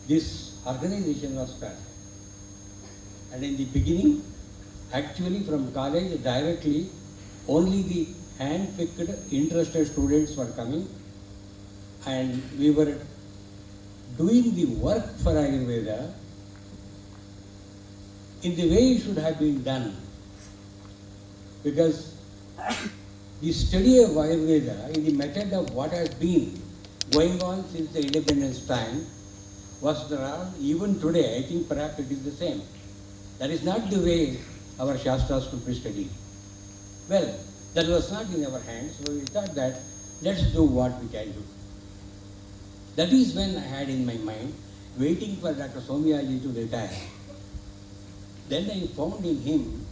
this organization was started. And in the beginning, actually from college directly, only the hand-picked interested students were coming, and we were doing the work for Ayurveda in the way it should have been done. Because the study of Ayurveda in the method of what has been going on since the independence time was around even today. I think perhaps it is the same. That is not the way our Shastras should be studied. Well, that was not in our hands, so we thought that let's do what we can do. That is when I had in my mind, waiting for Dr. Somayaji to retire. Then I found in him,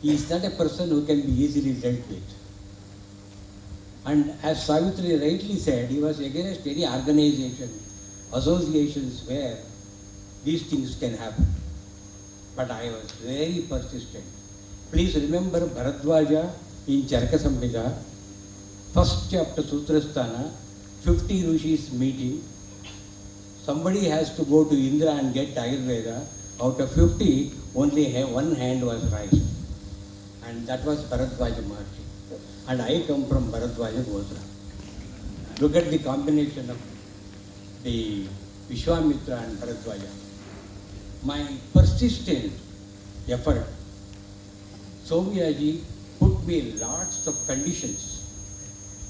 he is not a person who can be easily dealt with. And as Savitri rightly said, he was against any organization, associations where these things can happen. But I was very persistent. Please remember Bharadwaja in Charaka Samhita, first chapter Sutrasthana, 50 Rishis meeting. Somebody has to go to Indra and get Ayurveda. Out of 50, only one hand was raised. And that was Bharadwaja Maharshi. And I come from Bharadwaja Gotra. Look at the combination of the Vishwamitra and Bharadwaja. My persistent effort, Somayaji put me lots of conditions.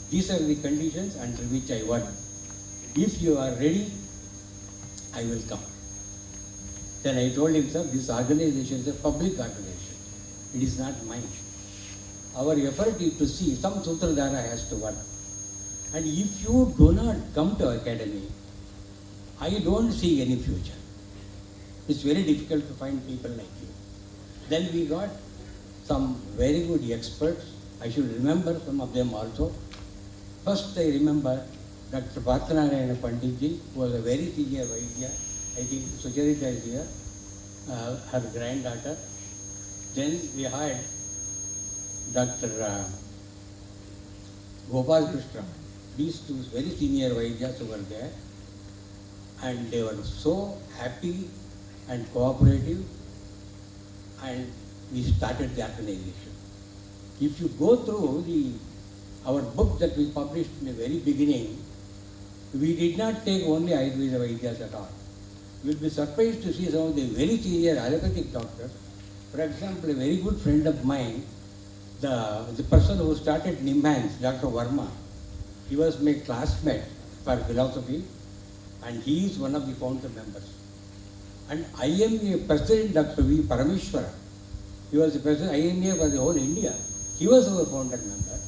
These are the conditions under which I work. If you are ready, I will come. Then I told him, sir, this organization is a public organization. It is not mine. Our effort is to see some Sutradhara has to work. And if you do not come to academy, I don't see any future. It's very difficult to find people like you. Then we got some very good experts. I should remember some of them also. First I remember Dr. Parthanarayana Panditji, who was a very senior Vaidya. I think Sharira is here, her granddaughter. Then we had Dr. Gopal Krishna. These two very senior Vaidyas were there. And they were so happy and cooperative, and we started the organization. If you go through our book that we published in the very beginning, we did not take only Ayurveda Vaidyas at all. You will be surprised to see some of the very senior allopathic doctors. For example, a very good friend of mine, the person who started NIMHANS, Dr. Verma, he was my classmate for philosophy, and he is one of the founder members. And IMA President Dr. V. Parameshwara, he was the President IMA for the whole India. He was our founder member.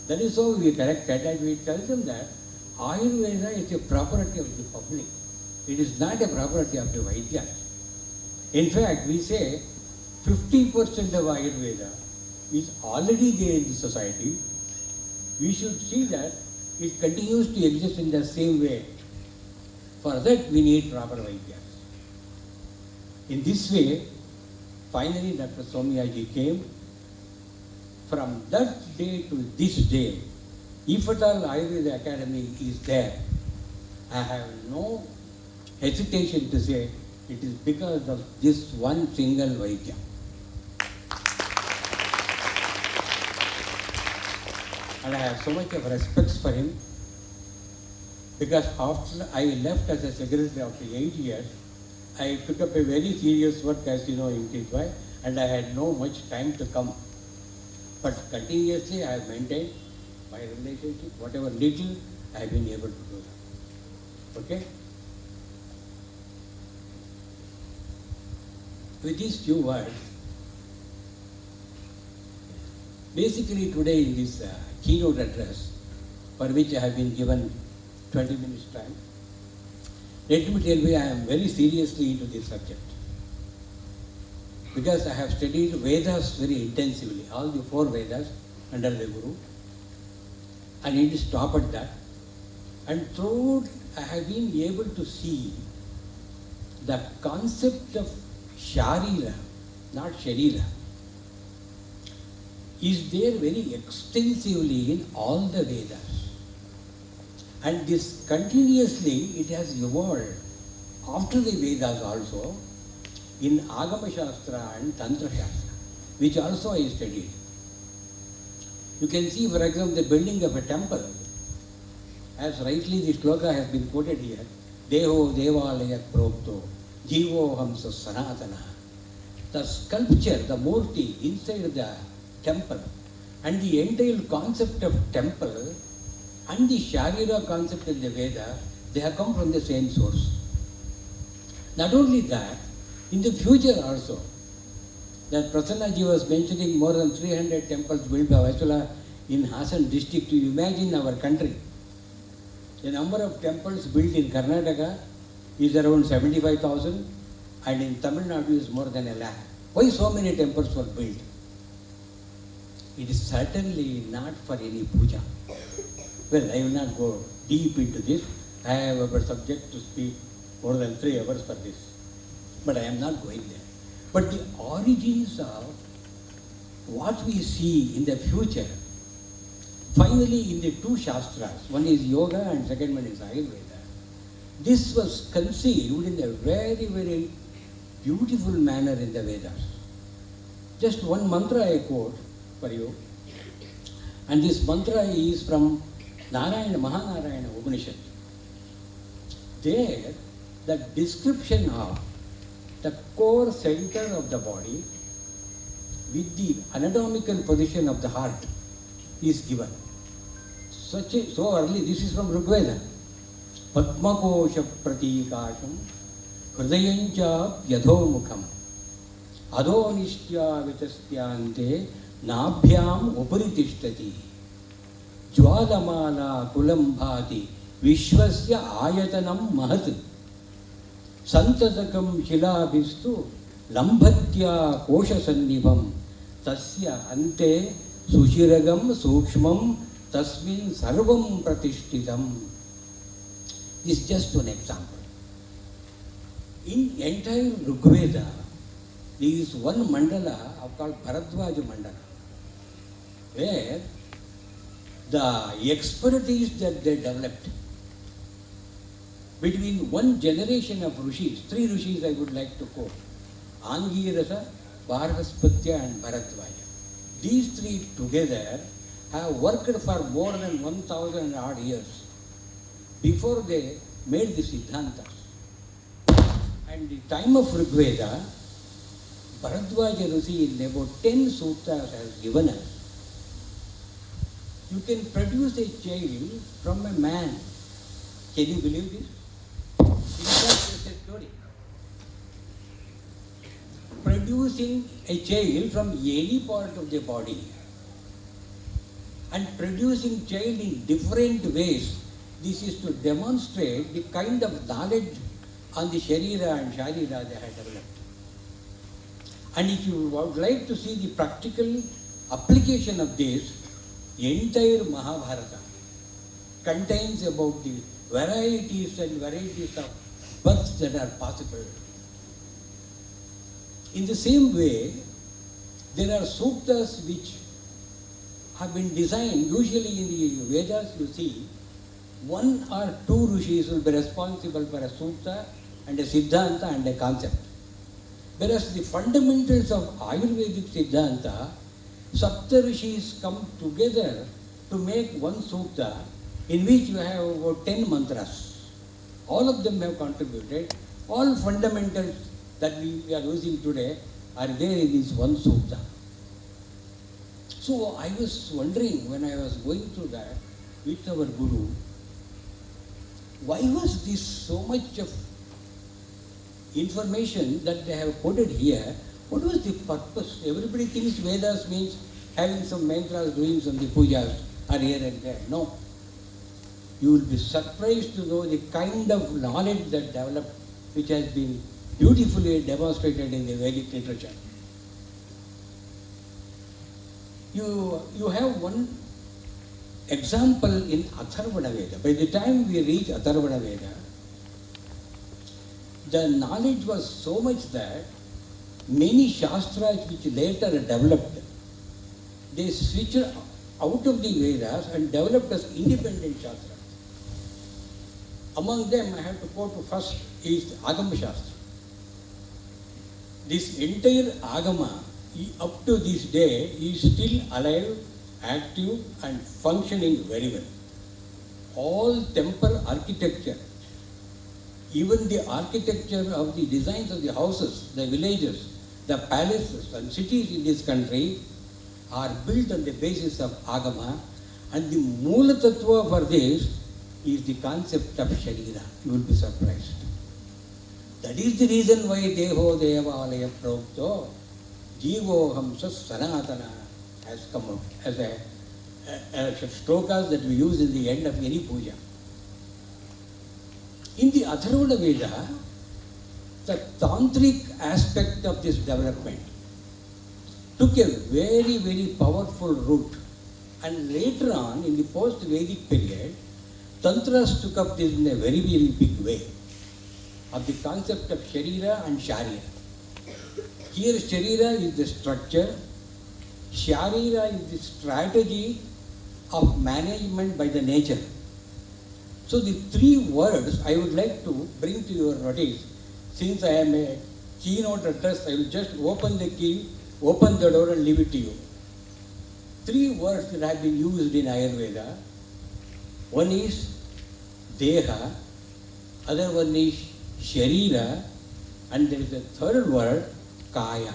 That is how we corrected, and we tell them that Ayurveda is a property of the public. It is not a property of the Vaidyas. In fact, we say 50% of Ayurveda is already there in the society. We should see that it continues to exist in the same way. For that, we need proper Vaidyas. In this way, finally Dr. Somayaji came. From that day to this day, if at all Ayurveda Academy is there, I have no hesitation to say it is because of this one single Vaidya. And I have so much of respect for him, because after I left as a secretary after 8 years, I took up a very serious work, as you know, in Kidwai, and I had no much time to come. But continuously I have maintained my relationship, whatever little I have been able to do that. Okay? With these few words, basically today in this keynote address, for which I have been given 20 minutes time, let me tell you, I am very seriously into this subject. Because I have studied Vedas very intensively, all the 4 Vedas under the Guru. I need to stop at that. And throughout, I have been able to see the concept of Sharira, not Sharira, is there very extensively in all the Vedas. And this continuously, it has evolved after the Vedas also, in Agama Shastra and Tantra Shastra, which also I studied. You can see, for example, the building of a temple, as rightly the shloka has been quoted here, Deho Devalaya Prokto, Jivo Hamsa Sanatana. The sculpture, the murti inside the temple, and the entire concept of temple, and the Sharira concept in the Veda, they have come from the same source. Not only that, in the future also, that Prasannaji was mentioning more than 300 temples built by Vaisala in Hassan district. You imagine our country. The number of temples built in Karnataka is around 75,000, and in Tamil Nadu is more than 1 lakh. Why so many temples were built? It is certainly not for any puja. Well, I will not go deep into this. I have a subject to speak more than 3 hours for this. But I am not going there. But the origins of what we see in the future, finally in the 2 Shastras, one is Yoga and second one is Ayurveda, this was conceived in a very, very beautiful manner in the Vedas. Just one mantra I quote for you, and this mantra is from Narayana, Mahanarayana Upanishad. There, the description of the core center of the body with the anatomical position of the heart is given. So early, this is from Rigveda. Padmakosha pratikasham hridayancha yadhomukham adonishya vitastyante nabhyam uparitishtati jwalamala kulam bhati vishwasya ayatanam mahat Santatakam shilabhistu lambhatya kosha sannibham tasya ante sushiragam sukshmam tasmin sarvam pratishtitam. This is just one example. In entire Rigveda, there is one mandala called Bharadwaja Mandala, where the expertise that they developed between one generation of rishis, 3 rishis I would like to quote, Angirasa, Bhargaspatya and Bharadwaja. These three together have worked for more than 1,000 odd years before they made the Siddhantas. And the time of Rigveda, Bharadwaja Rishi in about 10 sutras has given us. You can produce a child from a man. Can you believe this? In fact, there's a story. Producing a child from any part of the body and producing child in different ways. This is to demonstrate the kind of knowledge on the Sharira and Sháríra they had developed. And if you would like to see the practical application of this, the entire Mahabharata contains about the varieties and varieties of births that are possible. In the same way, there are sutras which have been designed. Usually in the Vedas you see, one or two rishis will be responsible for a sutra and a siddhanta and a concept. Whereas the fundamentals of Ayurvedic siddhanta, Sapta rishis come together to make one sutra in which you have about 10 mantras. All of them have contributed. All fundamentals that we are using today are there in this one sutra. So I was wondering when I was going through that with our Guru, why was this so much of information that they have quoted here? What was the purpose? Everybody thinks Vedas means having some mantras, doing some pujas are here and there. No. You will be surprised to know the kind of knowledge that developed, which has been beautifully demonstrated in the Vedic literature. You have one example in Atharvana Veda. By the time we reach Atharvana Veda, the knowledge was so much that many shastras which later developed, they switched out of the Vedas and developed as independent shastras. Among them, I have to quote first is Agama Shastra. This entire Agama, up to this day, is still alive, active and functioning very well. All temple architecture, even the architecture of the designs of the houses, the villages, the palaces and cities in this country are built on the basis of Agama, and the Moola Tattva for this is the concept of Sharira. You will be surprised. That is the reason why Deho Devalaya Prokto Jivo Hamsa Sanatana has come out as a shlokas that we use in the end of any puja. In the Atharvana Veda, the tantric aspect of this development took a very, very powerful root, and later on in the post-Vedic period, Tantras took up this in a very, very big way of the concept of Sharira and Sharira. Here Sharira is the structure, Sharira is the strategy of management by the nature. So the three words I would like to bring to your notice. Since I am a keynote address, I will just open the key, open the door and leave it to you. Three words that have been used in Ayurveda. One is Deha, other one is Sharira, and there is a third word, Kaya.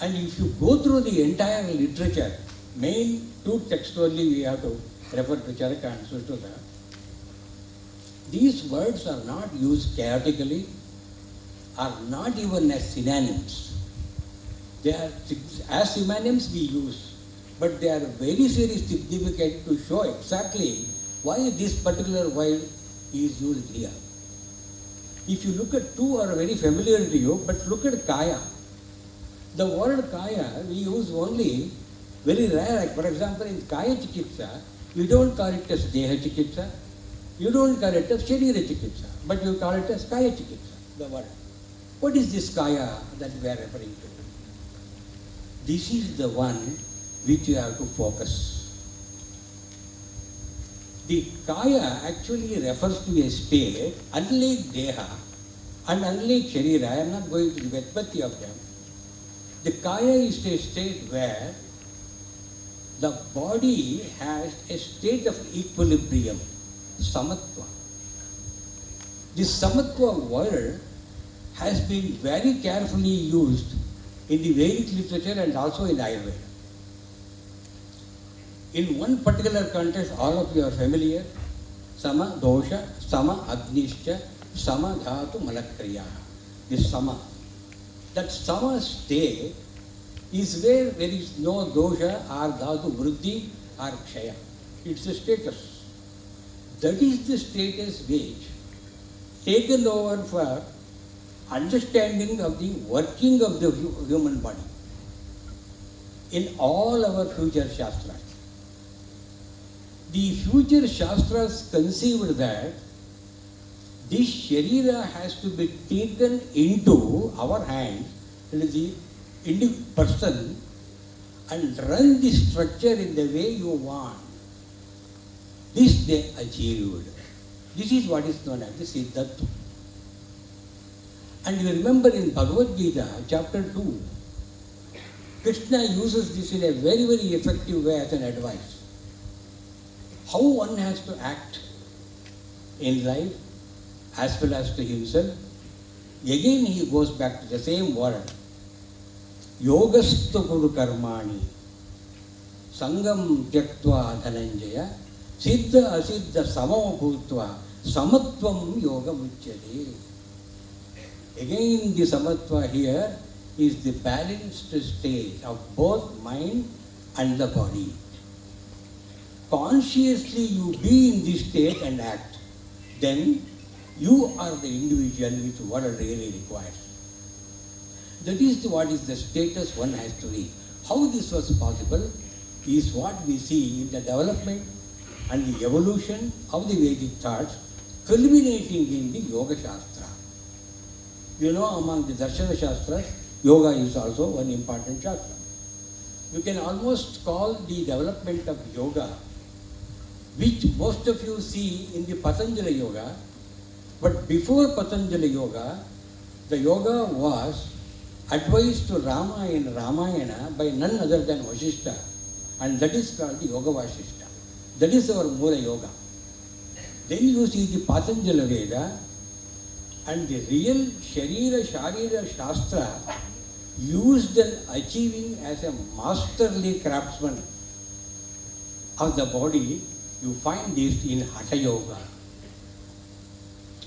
And if you go through the entire literature, main two texts only we have to refer to Charaka and Sushruta. These words are not used chaotically, are not even as synonyms. They are as synonyms we use, but they are very, very significant to show exactly why this particular word is used here. If you look at two are very familiar to you, but look at Kaya. The word Kaya we use only very rare. Like for example, in Kaya Chikitsa, you don't call it as Deha Chikitsa, you don't call it as Sharira Chikitsa, but you call it as Kaya Chikitsa, the word. What is this Kaya that we are referring to? This is the one which you have to focus. The Kaya actually refers to a state, unlike Deha and unlike Sharira. I am not going to the Vyatpatti of them. The kaya is a state where the body has a state of equilibrium, samatva. This samatva word has been very carefully used in the Vedic literature and also in Ayurveda. In one particular context, all of you are familiar, sama dosha, sama agnischa, sama dhatu malakriya. This sama. That sama state is where there is no dosha or dhatu vriddhi or kshaya. It's a status. That is the status which taken over for understanding of the working of the human body in all our future shastras. The future shastras conceived that this Sharira has to be taken into our hands, the person, and run the structure in the way you want. This they achieved. This is what is known as the Siddhatva. And you remember in Bhagavad Gita, chapter 2, Krishna uses this in a very, very effective way as an advice. How one has to act in life as well as to himself. Again he goes back to the same word. Yogastu kuru karmani sangam tyaktva dhananjaya siddha asiddha samam bhutva samatvam yoga muchyate. Again the samatva here is the balanced state of both mind and the body. Consciously you be in this state and act, then you are the individual which what it really requires. That is what is the status one has to reach. How this was possible is what we see in the development and the evolution of the Vedic thoughts culminating in the Yoga Shastra. You know, among the Darshana Shastras, Yoga is also one important Shastra. You can almost call the development of Yoga, which most of you see in the Patanjali Yoga, but before Patanjali Yoga, the Yoga was advised to Rama in Ramayana by none other than Vasishtha, and that is called the Yoga Vasishtha. That is our Mula Yoga. Then you see the Patanjali Veda, and the real Sháríra Satram used in achieving as a masterly craftsman of the body. You find this in Hatha Yoga.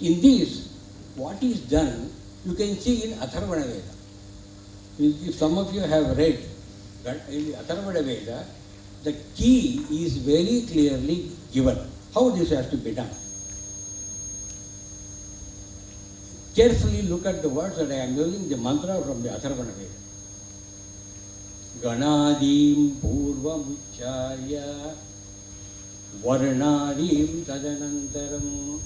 In this, what is done, you can see in Atharvana Veda. If some of you have read that in the Atharvana Veda, the key is very clearly given. How this has to be done. Carefully look at the words that I am using, the mantra from the Atharvana Veda. Ganadim purvamucharya Varnadim tadanantaram.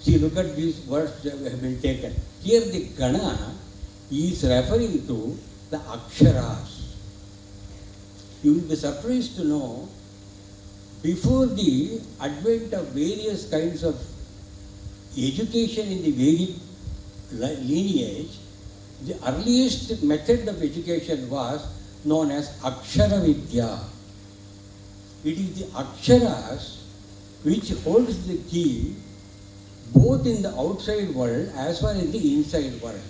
See, look at these words that have been taken. Here the Gana is referring to the Aksharas. You will be surprised to know, before the advent of various kinds of education in the Vedic lineage, the earliest method of education was known as Akshara Vidya. It is the Aksharas which holds the key both in the outside world as well as in the inside world.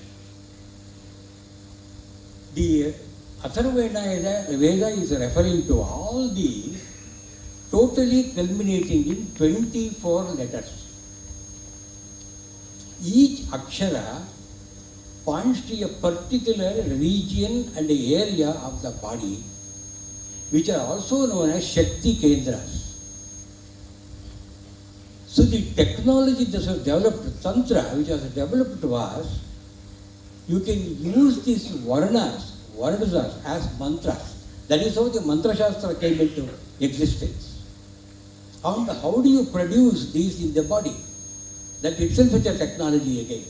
The Atharvana Veda is referring to all these, totally culminating in 24 letters. Each Akshara points to a particular region and area of the body, which are also known as Shakti Kendras. So the technology that was developed, Tantra, which was developed was, you can use these Varnas as mantras. That is how the Mantra Shastra came into existence. And how do you produce these in the body? That itself is a technology again.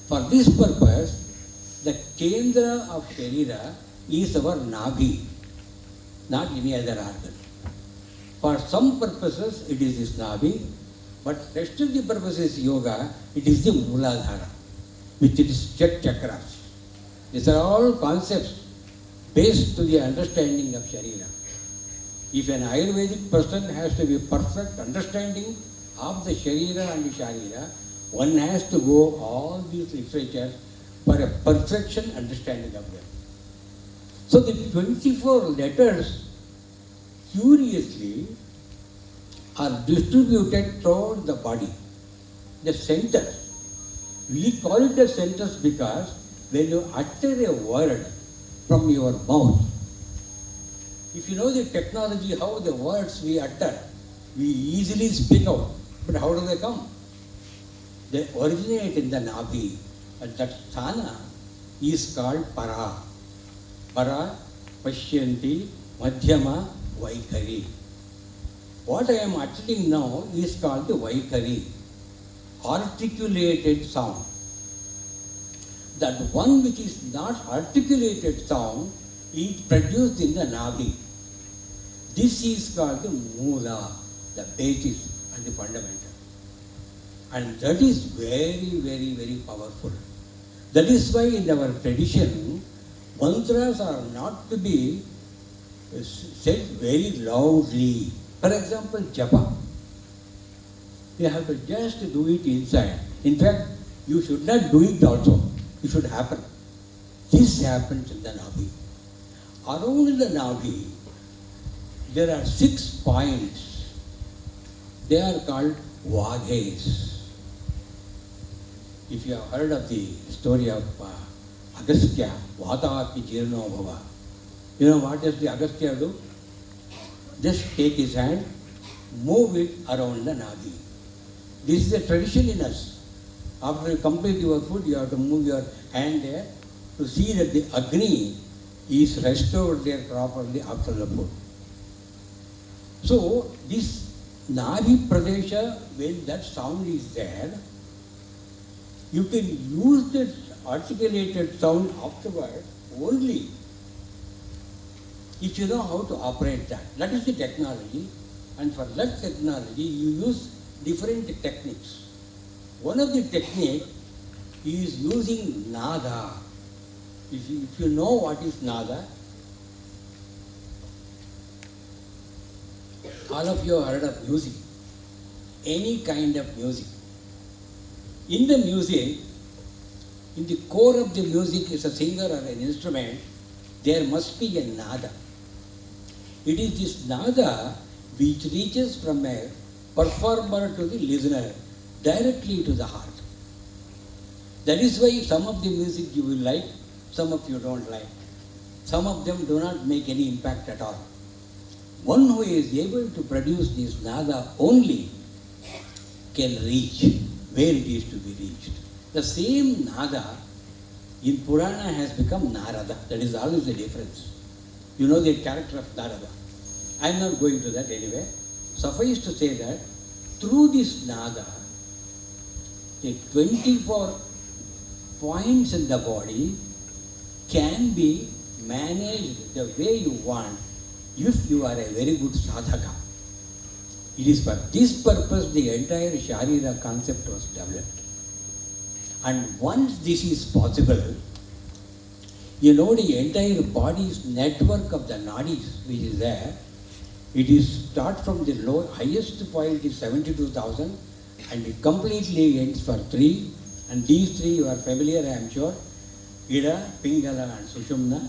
For this purpose, the Kendra of Sharira is our Nabhi, not any other organ. For some purposes, it is this Nabhi, but rest of the purposes yoga, it is the Mooladhara, which it is Chat Chakras. These are all concepts based to the understanding of Sharira. If an Ayurvedic person has to be perfect understanding of the Sharira and the Sharira, one has to go all these literature for a perfection understanding of them. So the 24 letters, curiously, are distributed throughout the body. The centers. We call it the centers because when you utter a word from your mouth, if you know the technology, how the words we utter, we easily speak out. But how do they come? They originate in the Nabhi, and that sthana is called Para. Para, Pashyanti, Madhyama, Vaikari. What I am uttering now is called the Vaikari, articulated sound. That one which is not articulated sound is produced in the Nabhi. This is called the Moola, the basis and the fundamental. And that is very, very, very powerful. That is why in our tradition, mantras are not to be said very loudly. For example, japa. You have to just do it inside. In fact, you should not do it also. It should happen. This happens in the Nabhi. Around the Nabhi, there are 6 points. They are called Vaghes. If you have heard of the story of Agastya, Vatapi Jirno Bhava, you know what does the Agastya do? Just take his hand, move it around the Nabhi. This is a tradition in us. After you complete your food, you have to move your hand there to see that the Agni is restored there properly after the food. So, this Nabhi Pradesha, when that sound is there, you can use that articulated sound afterward only if you know how to operate that. That is the technology, and for that technology you use different techniques. One of the techniques is using nada. If you know what is nada, all of you have heard of music, any kind of music. In the music, in the core of the music is a singer or an instrument, there must be a nada. It is this nada which reaches from a performer to the listener, directly to the heart. That is why some of the music you will like, some of you don't like. Some of them do not make any impact at all. One who is able to produce this nada only can reach where it is to be reached. The same nada in Purana has become Narada. That is always the difference. You know the character of Narada. I am not going to that anyway. Suffice to say that through this nada, the 24 points in the body can be managed the way you want if you are a very good sadhaka. It is for this purpose the entire Sharira concept was developed. And once this is possible, you know the entire body's network of the nadis which is there, it is start from the highest point is 72,000 and it completely ends for 3, and these 3 you are familiar I am sure, Ida, Pingala and Sushumna.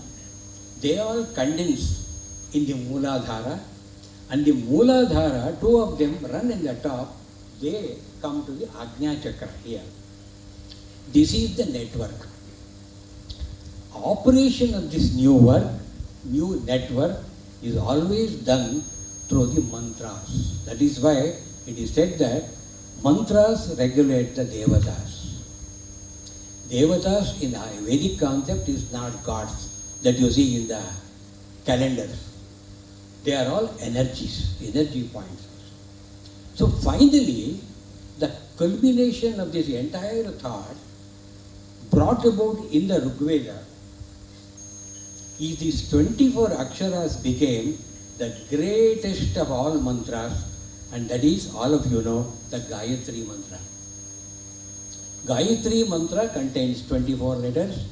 They all condense in the Mooladhara, and the Mooladhara, 2 of them run in the top, they come to the Ajna Chakra here. This is the network. Operation of this new network is always done through the mantras. That is why it is said that mantras regulate the devatas. Devatas in the Vedic concept is not gods that you see in the calendars. They are all energies, energy points. So finally, the culmination of this entire thought brought about in the Rigveda is these 24 aksharas became the greatest of all mantras, and that is, all of you know, the Gayatri mantra. Gayatri mantra contains 24 letters.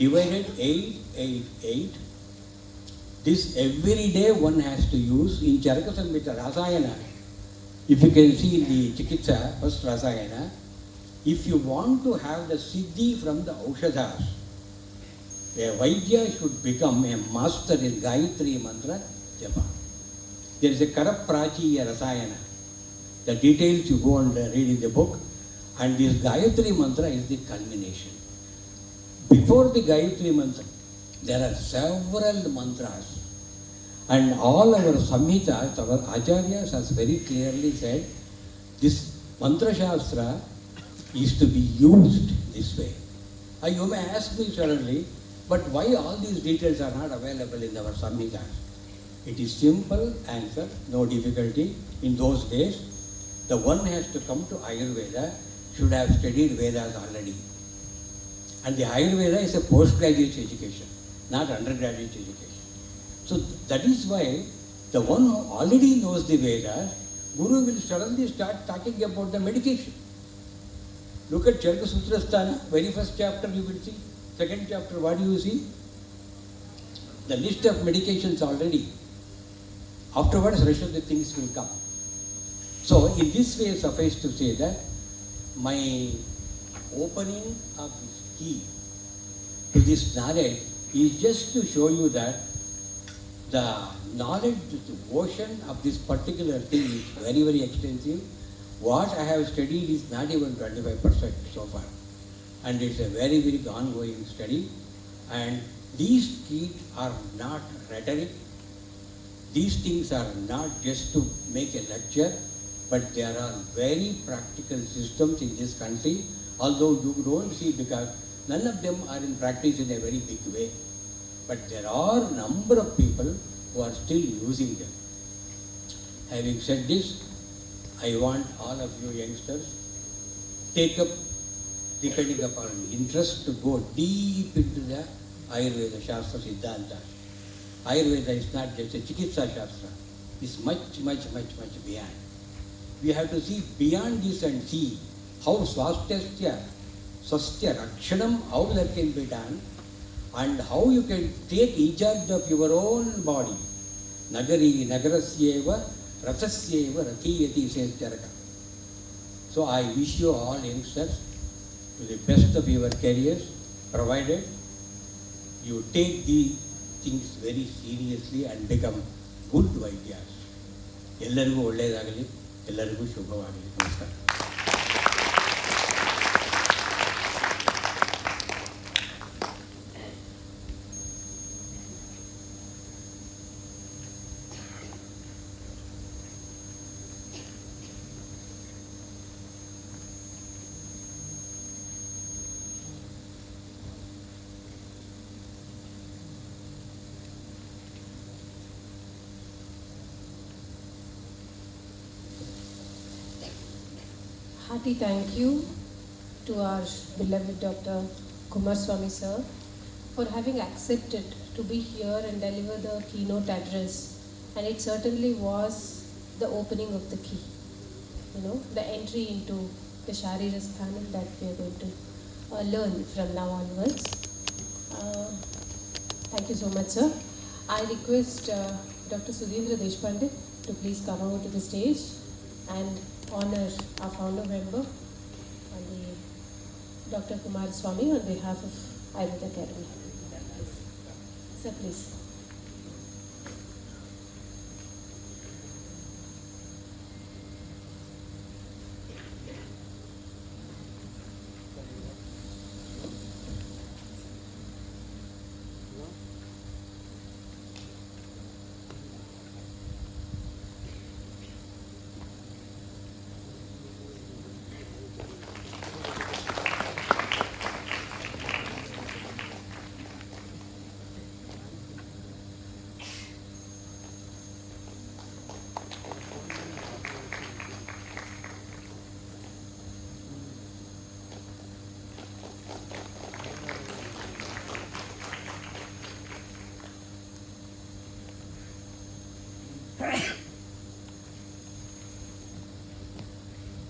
divided 8, 8, 8. This every day one has to use in Charaka Samhita Rasayana. If you can see in the Chikitsa, first Rasayana, if you want to have the Siddhi from the Aushadhas, a Vaidya should become a master in Gayatri Mantra Japa. There is a Karaprachi Rasayana. The details you go and read in the book, and this Gayatri Mantra is the culmination. Before the Gayatri Mantra, there are several mantras. And all our Samhitas, our Acharyas has very clearly said, this Mantra Shastra is to be used this way. You may ask me suddenly, but why all these details are not available in our Samhitas? It is simple answer, no difficulty. In those days, the one has to come to Ayurveda, should have studied Vedas already. And the Ayurveda is a postgraduate education, not undergraduate education. So that is why the one who already knows the Vedas, Guru will suddenly start talking about the medication. Look at Charaka Sutrasthana, very first chapter you will see. Second chapter, what do you see? The list of medications already. Afterwards, rest of the things will come. So in this way, suffice to say that my opening of this key to this knowledge is just to show you that the knowledge, the ocean of this particular thing is very, very extensive. What I have studied is not even 25% so far. And it's a very, very ongoing study. And these keys are not rhetoric. These things are not just to make a lecture, but there are very practical systems in this country, although you don't see because none of them are in practice in a very big way. But there are a number of people who are still using them. Having said this, I want all of you youngsters take up, depending upon interest, to go deep into the Ayurveda Shastra Siddhanta. Ayurveda is not just a Chikitsa Shastra. It's much beyond. We have to see beyond this and see how swasthya rakshanam, how that can be done, and how you can take charge of your own body. Nagari nagarasyeva rathasyeva rathiyati, says Charaka. So I wish you all youngsters to the best of your careers, provided you take the things very seriously and become good Vaidyas. ಎಲ್ಲರಿಗೂ ಒಳ್ಳೆಯದಾಗಲಿ, ಎಲ್ಲರಿಗೂ ಶುಭವಾಗಲಿ. ನಮಸ್ಕಾರ. Hearty thank you to our beloved Dr. Kumaraswamy sir for having accepted to be here and deliver the keynote address. And it certainly was the opening of the key, the entry into the Sháríra Satram that we are going to learn from now onwards. Thank you so much, sir. I request Dr. Sudhindra Deshpande to please come over to the stage and honor our founder member and Dr. Kumaraswamy on behalf of Ayurveda Academy. Sir, please.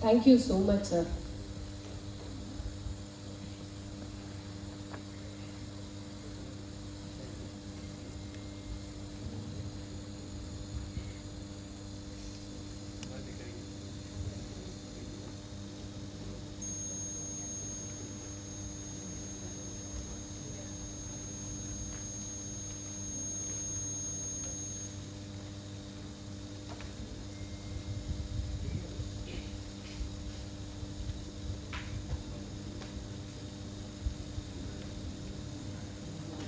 Thank you so much, sir.